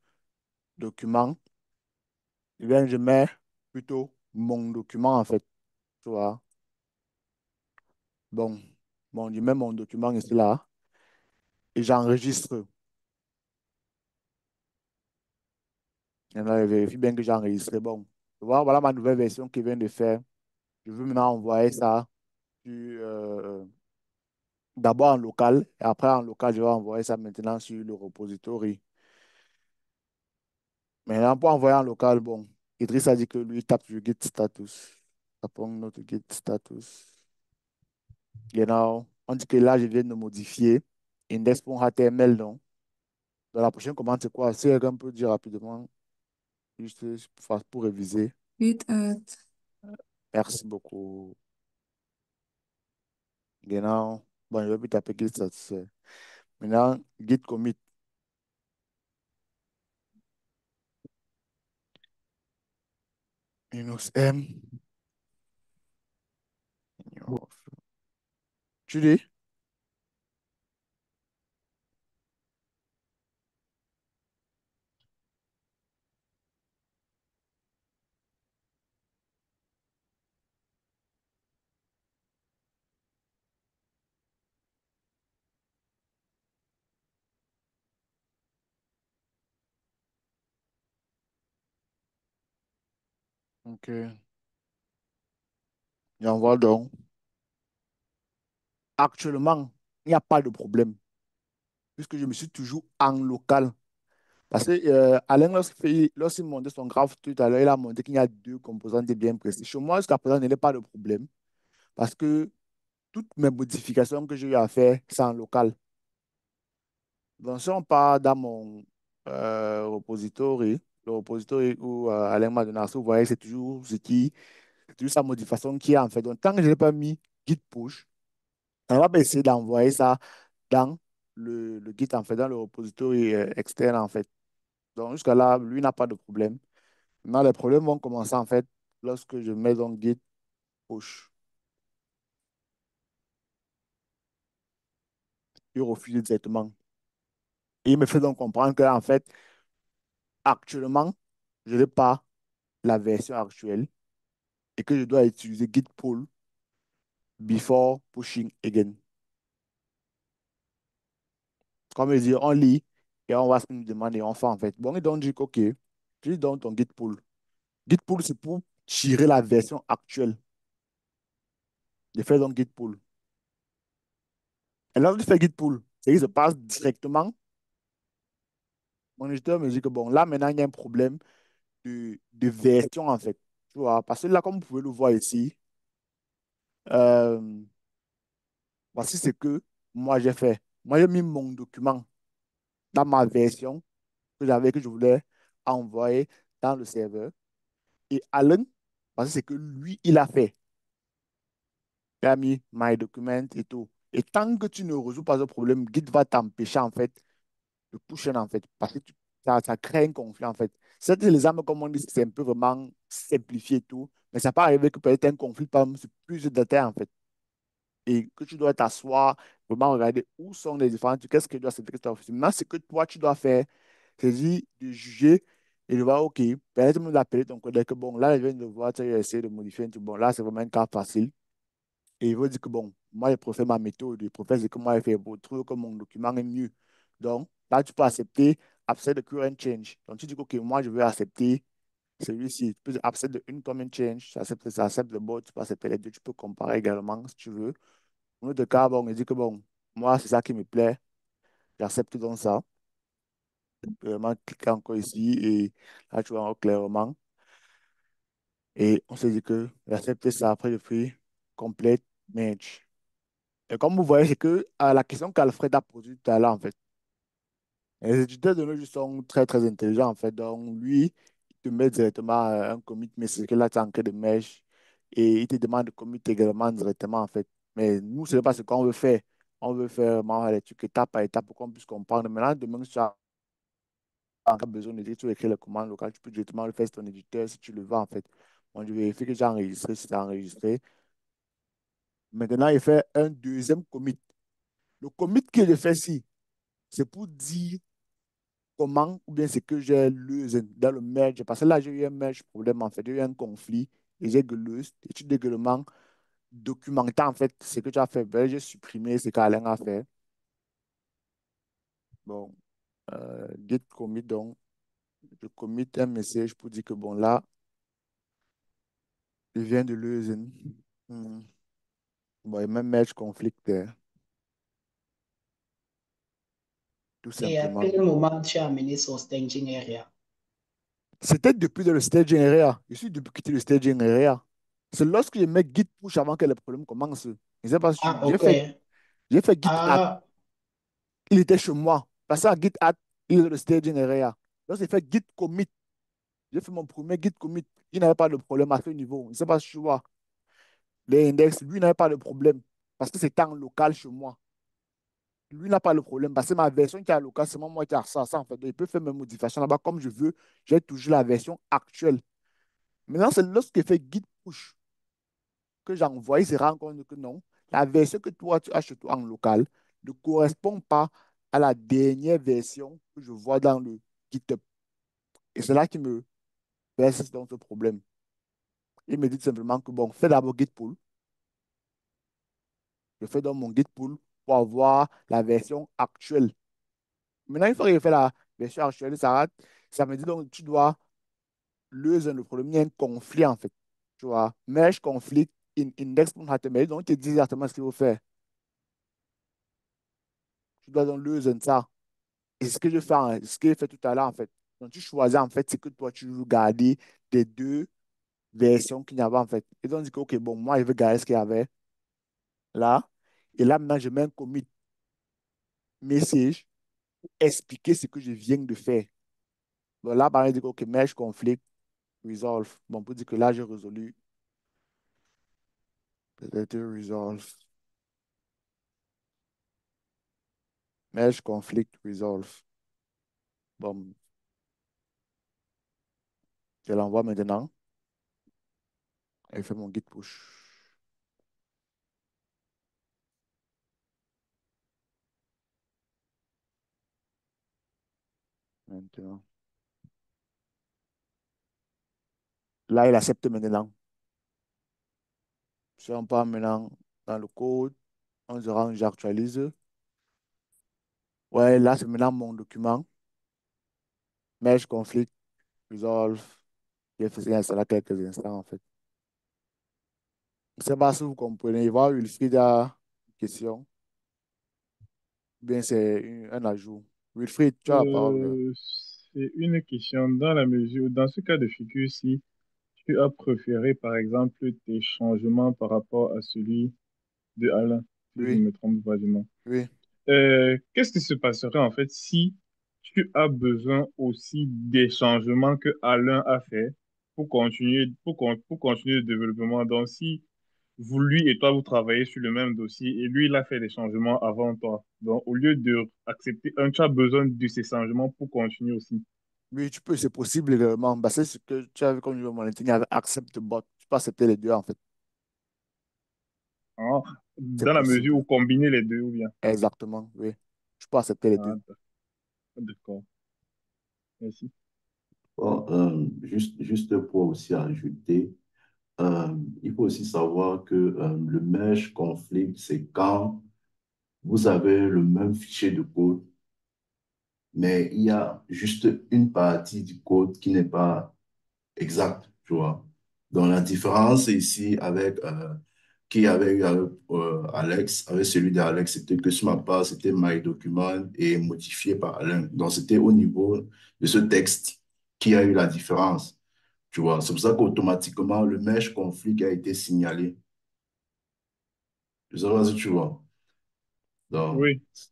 A: document, eh bien, je mets plutôt mon document, en fait, tu vois. Bon, bon, je mets mon document ici, là, et j'enregistre. Et là, je vérifie bien que j'ai enregistré. Bon, voilà ma nouvelle version qui vient de faire. Je veux maintenant envoyer ça sur, d'abord en local, et après en local, je vais envoyer ça maintenant sur le repository. Maintenant, pour envoyer en local, bon, Idriss a dit que lui, il tape sur Git status. Tapons notre Git status. On dit que là, je viens de modifier index.html, non? Dans la prochaine commande, c'est quoi? Si quelqu'un peut dire rapidement, juste pour réviser.
D: Git add.
A: Merci beaucoup. Genau. Bon, je vais plus taper Git status. Maintenant, Git commit. Minus M. Tu dis? Ok. J'envoie donc. Actuellement, il n'y a pas de problème, puisque je me suis toujours en local. Parce que Alain, lorsqu'il montait son graphe tout à l'heure, il a montré qu'il y a deux composantes bien précises. Chez moi, jusqu'à présent, il n'y a pas de problème. Parce que toutes mes modifications que j'ai eu à faire, c'est en local. Donc, si on part dans mon repository, le repository où Alain m'a donné, vous voyez, c'est toujours sa modification qui est en fait. Donc, tant que je n'ai pas mis git push, on va pas essayer d'envoyer ça dans le Git, en fait, dans le repository externe, en fait. Donc, jusqu'à là, lui n'a pas de problème. Maintenant, les problèmes vont commencer, en fait, lorsque je mets dans Git push. Il refuse directement. Et il me fait donc comprendre que, en fait, actuellement, je n'ai pas la version actuelle et que je dois utiliser git pull before pushing again. Comme je dis, on lit et on voit ce qu'il nous demande et on fait en fait. Bon, et donc, on dit OK, tu lui donnes ton git pull. Git pull, c'est pour tirer la version actuelle. Je fais donc git pull. Et là, tu fais git pull, c'est qu'il se passe directement. Mon éditeur me dit que bon, là, maintenant, il y a un problème de version en fait. Tu vois, parce que là, comme vous pouvez le voir ici, euh, voici ce que moi j'ai fait. Moi, j'ai mis mon document dans ma version que je voulais envoyer dans le serveur. Et Alan, voici ce que lui, il a fait. Il a mis my document et tout. Et tant que tu ne résous pas ce problème, Git va t'empêcher en fait de pusher en fait. Parce que ça crée un conflit en fait. C'est les armes, comme on dit, c'est un peu vraiment simplifié et tout. Mais ça peut arriver que peut-être un conflit par exemple, sur plusieurs détails en fait. Et que tu dois t'asseoir, vraiment regarder où sont les différents trucs, qu'est-ce que tu dois faire, qu'est-ce que tu dois faire. Maintenant, ce que toi, tu dois faire, c'est dire de juger et de voir, OK, peut-être même d'appeler ton collègue que bon, là, je viens de voir, tu as essayé de modifier un truc. Bon, là, c'est vraiment un cas facile. Et il va dire que bon, moi, je préfère ma méthode, je préfère ce que moi, je fais pour trouver que mon document est mieux. Donc, là, tu peux accepter, accept the current change. Donc, tu dis que, OK, moi, je veux accepter celui-ci. Tu peux accepter the incoming change, ça accepte le bot, tu peux accepter les deux, tu peux comparer également si tu veux. Dans notre cas, bon, on dit que bon, moi, c'est ça qui me plaît, j'accepte donc ça. Vraiment, cliquer encore ici et là, tu vois encore clairement. Et on s'est dit que j'accepte ça. Après, je fais complete match. Et comme vous voyez, c'est que la question qu'Alfred a posée tout à l'heure, en fait, les éditeurs de nos jours sont très, très intelligents, en fait. Donc, lui, il te met directement un commit, mais c'est que là, tu es en train de mesh et il te demande de commit également directement, en fait. Mais nous, ce n'est pas ce qu'on veut faire. On veut faire vraiment les trucs étape par étape pour qu'on puisse comprendre. Maintenant, demain, si tu as besoin d'écrire, tu écris les commandes locales, tu peux directement le faire sur ton éditeur si tu le veux, en fait. Bon, je vérifie que j'ai enregistré, si c'est enregistré. Maintenant, il fait un deuxième commit. Le commit que je fais ici, c'est pour dire comment, ou bien c'est que j'ai lösen dans le merge. Parce que là, j'ai eu un merge problème, en fait. J'ai eu un conflit et j'ai gelöst. Et tu également documenté, en fait, ce que tu as fait. Ben, j'ai supprimé ce qu'Alain a fait. Bon, git commit, donc, je commit un message pour dire que, bon, là, je viens de lösen. Hmm. Bon, il y a même merge conflict, tout
E: Et à
A: simplement.
E: quel moment tu as amené son staging area?
A: C'était depuis le staging area. Je suis depuis quitté le staging area. C'est lorsque je mets git push avant que les problèmes commencent. Je sais pas si
E: Ah, ok.
A: j'ai fait git add.
E: Ah,
A: Il était chez moi. Parce à git add, il est dans le staging area. Lorsque j'ai fait git commit, j'ai fait mon premier git commit. Il n'avait pas de problème à ce niveau. Je ne sais pas si tu vois. Les index, lui n'avait pas de problème. Parce que c'était en local chez moi. Lui n'a pas le problème. Parce que ma version qui est en local, c'est moi qui ai ça, en fait. Donc, il peut faire mes modifications là-bas comme je veux. J'ai toujours la version actuelle. Maintenant, c'est lorsque je fais git push que j'ai envoyé, se rend compte que non, la version que toi, tu as chez toi en local ne correspond pas à la dernière version que je vois dans le GitHub. Et c'est là qui me persiste dans ce problème. Il me dit tout simplement que, bon, fais d'abord git pull. Je fais donc mon git pull pour avoir la version actuelle. Maintenant, une fois que j'ai fait la version actuelle, ça me dit donc tu dois résoudre le problème. Il y a un conflit en fait. Tu vois, merge conflict in index.html. Donc, il te dit exactement ce qu'il faut faire. Tu dois donc lösen ça. Et ce que je fais, ce que j'ai fait tout à l'heure, en fait. Donc, tu choisis, en fait, c'est que toi, tu veux garder les deux versions qu'il y avait, en fait. Et donc, on dit que, OK, bon, moi, je veux garder ce qu'il y avait là. Et là, maintenant, je mets un commit message pour expliquer ce que je viens de faire. Donc là, par exemple, je dis, OK, merge conflict, resolve. Bon, pour dire que là, j'ai résolu. Peut-être resolve. Merge conflict, resolve. Bon, je l'envoie maintenant. Et je fais mon git push. Maintenant. Là, il accepte maintenant. Si on part maintenant dans le code, on se rend, j'actualise. Ouais, là, c'est maintenant mon document. Merge, conflict, resolve. J'ai fait ça là quelques instants, en fait. Je ne sais pas si vous comprenez. Il va Wilfried a une question. Ou bien c'est un ajout. Wilfried, tu as la parole.
F: Euh, c'est une question dans la mesure, dans ce cas de figure, si tu as préféré, par exemple, tes changements par rapport à celui de Alain, si je ne
A: Oui,
F: me trompe pas du nom.
A: oui.
F: Qu'est-ce qui se passerait en fait si tu as besoin aussi des changements que Alain a fait pour continuer le développement? Donc, si vous, lui et toi, vous travaillez sur le même dossier et lui, il a fait des changements avant toi. Donc, au lieu de accepter un, tu as besoin de ces changements pour continuer aussi.
A: Oui, tu peux, c'est possible également. Bah, c'est ce que tu avais comme mon ligne avec Accept Bot. Tu peux accepter les deux, en fait.
F: Hein?
A: C'est
F: Dans la mesure où
A: possible.
F: combiner les deux ou bien.
A: Exactement, oui. Tu peux accepter les
F: Ah,
A: deux.
F: d'accord. Merci.
B: Bon, juste pour aussi ajouter, il faut aussi savoir que le mesh conflict, c'est quand vous avez le même fichier de code, mais il y a juste une partie du code qui n'est pas exacte, tu vois. Donc la différence ici qui avait eu avec Alex, avec celui d'Alex, c'était que sur ma part, c'était my document et modifié par Alain. Donc c'était au niveau de ce texte qui a eu la différence, tu vois. C'est pour ça qu'automatiquement, le mesh conflit a été signalé. Je sais pas si tu vois. Donc,
F: Oui.
B: c'est-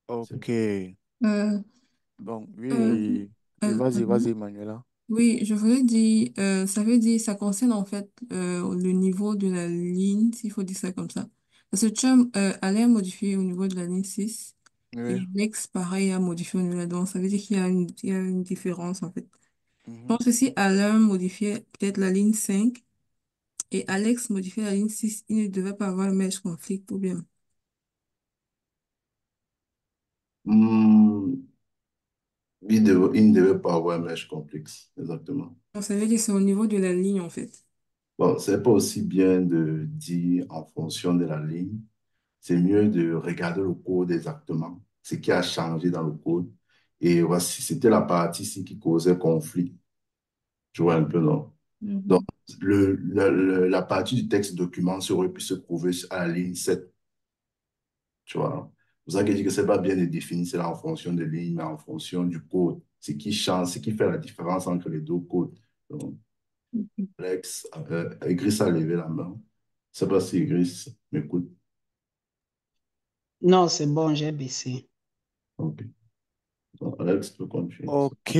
A: OK.
D: Euh,
A: Bon,
D: euh,
A: oui. Oui, vas-y,
D: pardon.
A: vas-y, Manuela.
D: Oui, je voulais dire, ça veut dire, ça concerne en fait le niveau de la ligne, s'il faut dire ça comme ça. Parce que tu as Alain a modifié au niveau de la ligne 6 et
A: Oui.
D: Lex, pareil, a modifié au niveau de la. Donc, ça veut dire qu'il y a une différence en fait. Je
A: Mhm.
D: pense que si Alain modifiait peut-être la ligne 5 et Alex modifiait la ligne 6, il ne devait pas avoir le même conflit ou bien.
B: Hmm, il ne devait pas avoir un mesh complexe, exactement.
D: Donc, ça veut dire que c'est au niveau de la ligne en fait.
B: Bon, c'est pas aussi bien de dire en fonction de la ligne. C'est mieux de regarder le code exactement, ce qui a changé dans le code. Et voici, c'était la partie ici qui causait conflit. Tu vois un peu, non? Donc,
D: Mhm.
B: la partie du texte document aurait pu se trouver à la ligne 7. Tu vois. C'est pour ça que je dis que c'est pas bien de définir cela en fonction de ligne, mais en fonction du code. Ce qui change, ce qui fait la différence entre les deux codes. Donc, Alex, Gris a levé la main. Je ne sais pas si Gris m'écoute.
E: Non, c'est bon, j'ai baissé.
B: Ok. Donc, Alex peut continuer.
A: OK.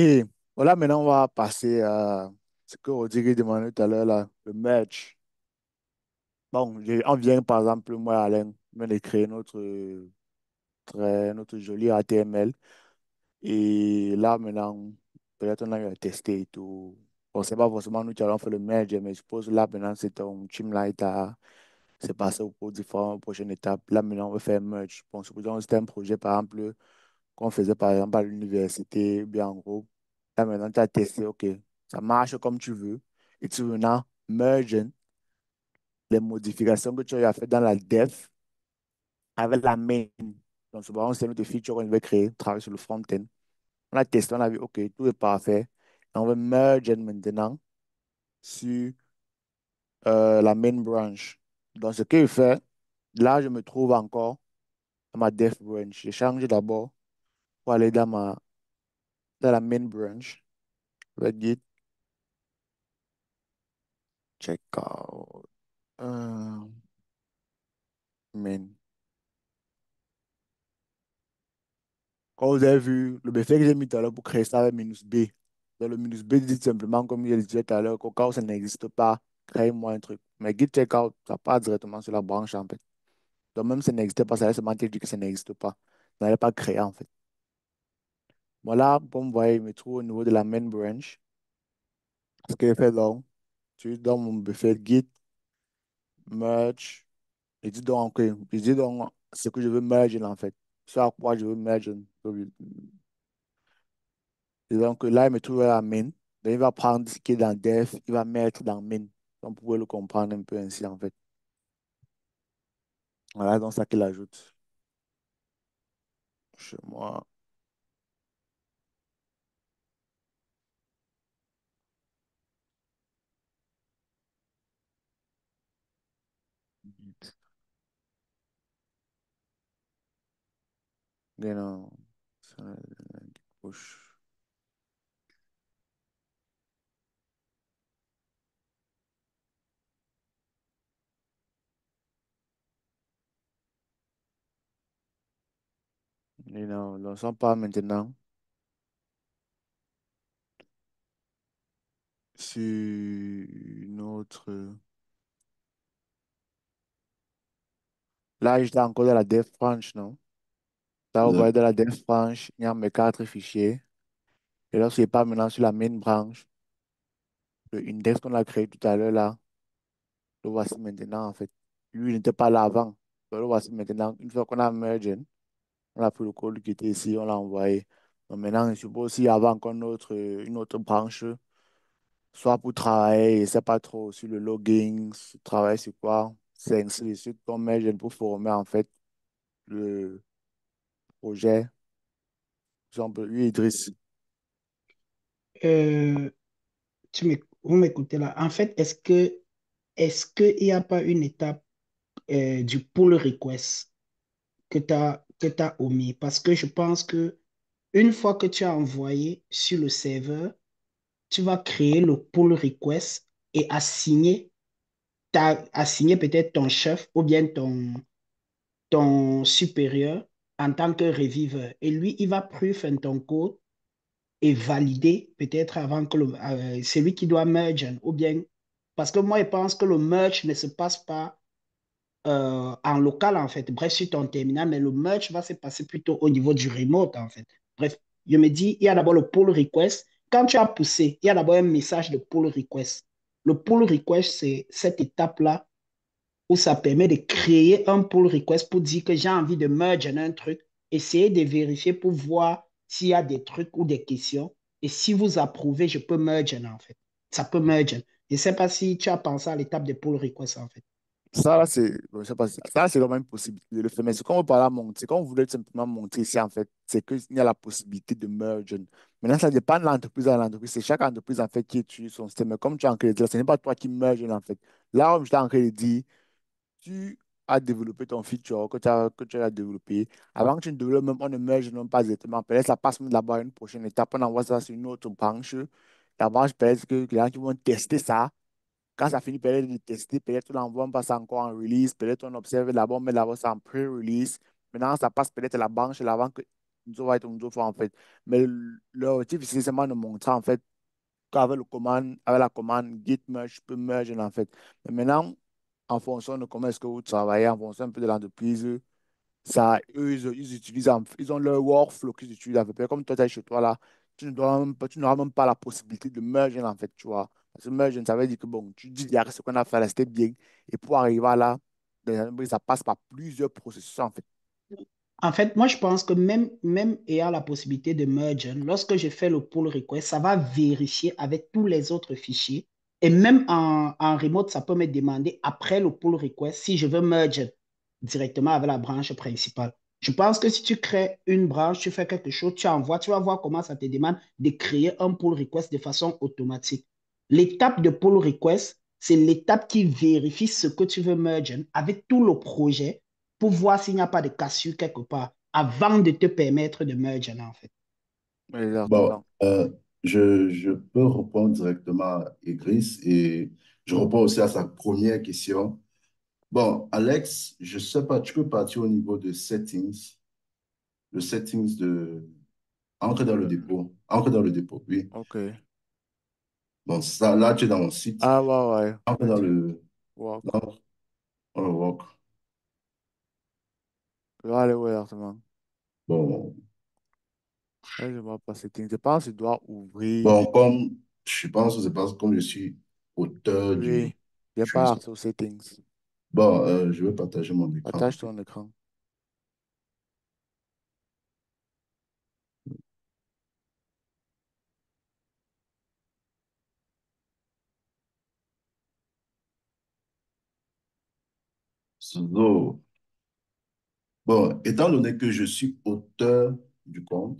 A: Voilà, maintenant, on va passer à ce que Rodrigue demandait tout à l'heure, là, le merge. Bon, on vient, par exemple, moi, Alain, on vient de créer notre joli HTML. Et là, maintenant, peut-être on a eu à tester et tout. Bon, c'est pas forcément nous qui allons faire le merge, mais je suppose là, maintenant, c'est ton team là, c'est passé aux différentes prochaines étapes. Là, maintenant, on va faire un merge. Bon, supposons que c'était un projet, par exemple, qu'on faisait, par exemple, à l'université, bien en gros. Là, maintenant, tu as testé, OK, ça marche comme tu veux. Et tu veux maintenant merge les modifications que tu as faites dans la dev avec la main. Donc, c'est notre feature qu'on veut créer, travailler sur le front-end. On a testé, on a vu, OK, tout est parfait. Et on veut merge maintenant sur la main branch. Donc, ce qu'il fait, là, je me trouve encore dans ma dev branch. J'ai changé d'abord pour aller dans la main branch. Je vais dire check out. Main. Quand vous avez vu, le BFX que j'ai mis tout à l'heure pour créer ça avec minus B. Donc, le minus B dit simplement, comme je le disais tout à l'heure, qu'au cas où ça n'existe pas, créez-moi un truc. Mais git checkout, ça part directement sur la branche en fait. Donc, même si ça n'existait pas, ça laisse seulement dire que ça n'existe pas. Ça n'allait pas créer en fait. Voilà, comme vous voyez, je me trouve au niveau de la main branch. Ce que je fais donc, tu dans mon buffet git, merge, je dis donc, ok, je dis donc ce que je veux merge en fait. Ce à quoi je veux merge. Donc, là, je me trouve à la main. Donc, il va prendre ce qui est dans Dev, il va mettre dans Min. Donc, vous pouvez le comprendre un peu ainsi, en fait. Voilà, donc ça qu'il ajoute chez moi. Genau. So, push. Genau. Lançons pas maintenant sur une autre. Là, j'étais encore dans la dev branch, non? Là, vous voyez dans la dev branch, il y a mes quatre fichiers. Et lorsque je pas maintenant sur la main branch, le index qu'on a créé tout à l'heure là, le voici maintenant en fait. Lui, il n'était pas là avant. Donc, le voici maintenant. Une fois qu'on a mergé, on a pris le code qui était ici, on l'a envoyé. Donc maintenant, je suppose aussi avant qu'on une autre branche, soit pour travailler, je ne sais pas trop, sur le logging, travailler sur quoi. C'est ainsi de suite qu'on merge pour former en fait le projet. Par exemple, lui, Idriss.
E: Euh, vous m'écoutez là. En fait, est-ce qu'il n'y a pas une étape du pull request que tu as omis? Parce que je pense que une fois que tu as envoyé sur le serveur, tu vas créer le pull request et assigner peut-être ton chef ou bien ton supérieur en tant que reviveur. Et lui, il va prüfer ton code et valider peut-être avant que c'est lui qui doit merge ou bien parce que moi je pense que le merge ne se passe pas en local en fait, bref sur ton terminal, mais le merge va se passer plutôt au niveau du remote en fait. Bref, je me dis, il y a d'abord le pull request. Quand tu as poussé, il y a d'abord un message de pull request. Le pull request, c'est cette étape-là où ça permet de créer un pull request pour dire que j'ai envie de merge un truc, essayer de vérifier pour voir s'il y a des trucs ou des questions. Et si vous approuvez, je peux merge en fait. Ça peut merge. Je ne sais pas si tu as pensé à l'étape de pull request en fait.
A: Ça, là, c'est, bon, je sais pas, ça, c'est vraiment une possibilité de le faire. Mais ce qu'on veut parler à montrer, ce qu'on voulait simplement montrer ici, en fait, c'est qu'il y a la possibilité de merge. Maintenant, ça dépend de l'entreprise à l'entreprise. C'est chaque entreprise, en fait, qui utilise son système. Mais comme tu es en train de dire, ce n'est pas toi qui merge, en fait. Là, comme je t'ai en train de dire, tu as développé ton feature que tu as développé. Avant que tu ne développes même, on ne merge non pas exactement. Peut-être ça passe même d'abord à une prochaine étape. On envoie ça sur une autre branche. La branche, peut-être que les gens qui vont tester ça. Quand ça finit peut-être de tester, peut-être on l'envoie, on passe encore en release, peut-être on observe d'abord, on met d'abord ça en pré-release. Maintenant, ça passe peut-être à la branche avant que nous va être une autre fois en fait. Mais l'objectif, c'est seulement de montrer en fait qu'avec avec la commande git merge, tu peux merge en fait. Mais maintenant, en fonction de comment est-ce que vous travaillez, en fonction un peu de l'entreprise, ça, eux, ils utilisent, ils ont leur workflow qu'ils utilisent à peu près. Comme toi, tu es chez toi là, tu n'auras même pas la possibilité de merge en fait, tu vois. Parce que merge, ça veut dire que bon, tu dis, il y a ce qu'on a fait là, c'était bien. Et pour arriver à là, ça passe par plusieurs processus en fait.
E: En fait, moi, je pense que même ayant la possibilité de merge, lorsque je fais le pull request, ça va vérifier avec tous les autres fichiers. Et même en remote, ça peut me demander après le pull request si je veux merge directement avec la branche principale. Je pense que si tu crées une branche, tu fais quelque chose, tu envoies, tu vas voir comment ça te demande de créer un pull request de façon automatique. L'étape de pull request, c'est l'étape qui vérifie ce que tu veux merge avec tout le projet pour voir s'il n'y a pas de cassure quelque part avant de te permettre de merge en fait.
B: Bon,
A: Exactement.
B: je peux répondre directement à Igris et je réponds aussi à sa première question. Bon, Alex, je sais pas, tu peux partir au niveau de settings, le settings de entre dans le
A: Le-
B: dépôt, entre dans le dépôt, oui.
A: ok.
B: Bon, ça, là, tu es dans mon site,
A: Ah ouais, ouais.
B: entre dans
A: Work.
B: dans le work.
A: Je vais aller voir directement.
B: Bon,
A: Là, je vois pas setting. Je pense que je dois ouvrir.
B: bon, comme je pense que c'est parce que comme je suis auteur
A: Oui. J'ai
B: du
A: pas accès aux settings.
B: bon, je vais partager mon écran.
A: Partage ton écran.
B: So, bon, étant donné que je suis auteur du compte,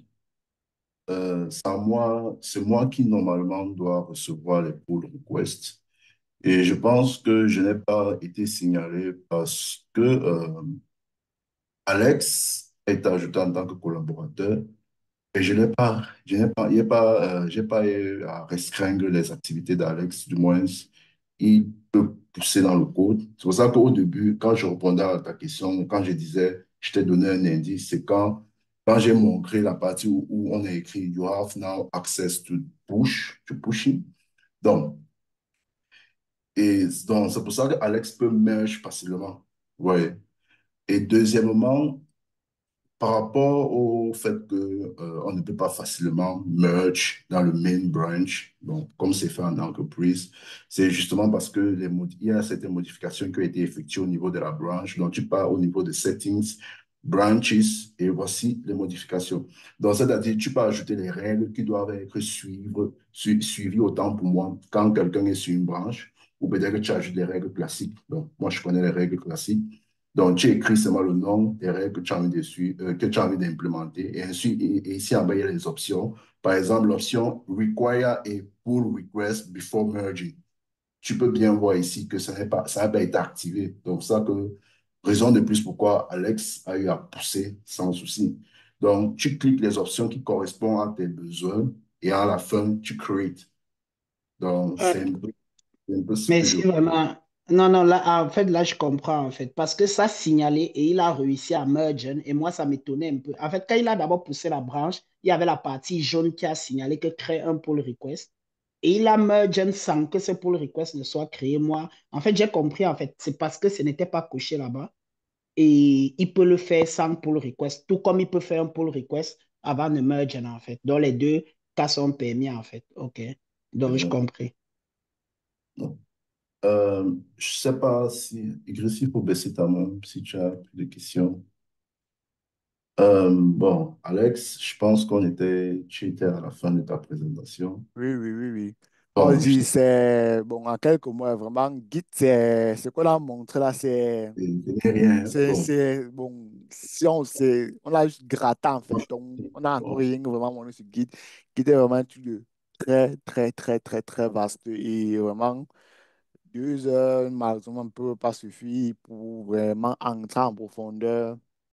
B: c'est moi qui normalement dois recevoir les pull requests. Et je pense que je n'ai pas été signalé parce que Alex est ajouté en tant que collaborateur et j'ai pas eu à restreindre les activités d'Alex, du moins, il peut pousser dans le code. C'est pour ça qu'au début, quand je répondais à ta question, quand je disais, je t'ai donné un indice, c'est quand j'ai montré la partie où on a écrit You have now access to pushing. Donc, donc c'est pour ça que Alex peut merge facilement. Ouais. Et deuxièmement, par rapport au fait que, on ne peut pas facilement merge dans le main branch, donc comme c'est fait en entreprise, c'est justement parce que il y a certaines modifications qui ont été effectuées au niveau de la branch. Donc, tu pars au niveau de settings, branches, et voici les modifications. Donc, c'est-à-dire, tu peux ajouter les règles qui doivent être suivies autant pour moi quand quelqu'un est sur une branche, ou peut-être que tu ajoutes les règles classiques. Donc, moi, je connais les règles classiques. Donc, tu écris seulement le nom des règles que tu as envie que tu as envie d'implémenter. Et ensuite, et ici en bas, il y a les options. Par exemple, l'option Require a pull request before merging. Tu peux bien voir ici que ça n'a pas été activé. Donc, ça que, raison de plus pourquoi Alex a eu à pousser sans souci. Donc, tu cliques les options qui correspondent à tes besoins et à la fin, tu create. Donc,
E: Euh,
B: c'est un peu ce
E: mais
B: que je...
E: si vraiment. Non, non, là, en fait, là, je comprends, en fait, parce que ça signalé et il a réussi à merge, et moi, ça m'étonnait un peu. En fait, quand il a d'abord poussé la branche, il y avait la partie jaune qui a signalé que crée un pull request, et il a merge sans que ce pull request ne soit créé. Moi, en fait, j'ai compris, en fait, c'est parce que ce n'était pas coché là-bas, et il peut le faire sans pull request, tout comme il peut faire un pull request avant de merge, en fait. Donc, les deux cas sont permis, en fait. OK. Donc, je compris.
B: Je sais pas si, Idriss, il faut baisser ta main si tu as plus de questions. Bon, Alex, je pense tu étais à la fin de ta présentation.
A: Oui, oui, oui, oui. On
B: Bon, je
A: dit,
B: sais,
A: c'est, bon, en quelques mots, vraiment, Git, c'est, ce qu'on a montré là,
B: je n'ai rien. Bon,
A: bon, si on sait, on l'a juste gratté en fait,
B: moi,
A: on n'a encore
B: bon,
A: rien vraiment montré sur Git, qui était vraiment un truc de très, très, très, très, très vaste et vraiment, 2 heures, malheureusement, ne peut pas suffire pour vraiment entrer en profondeur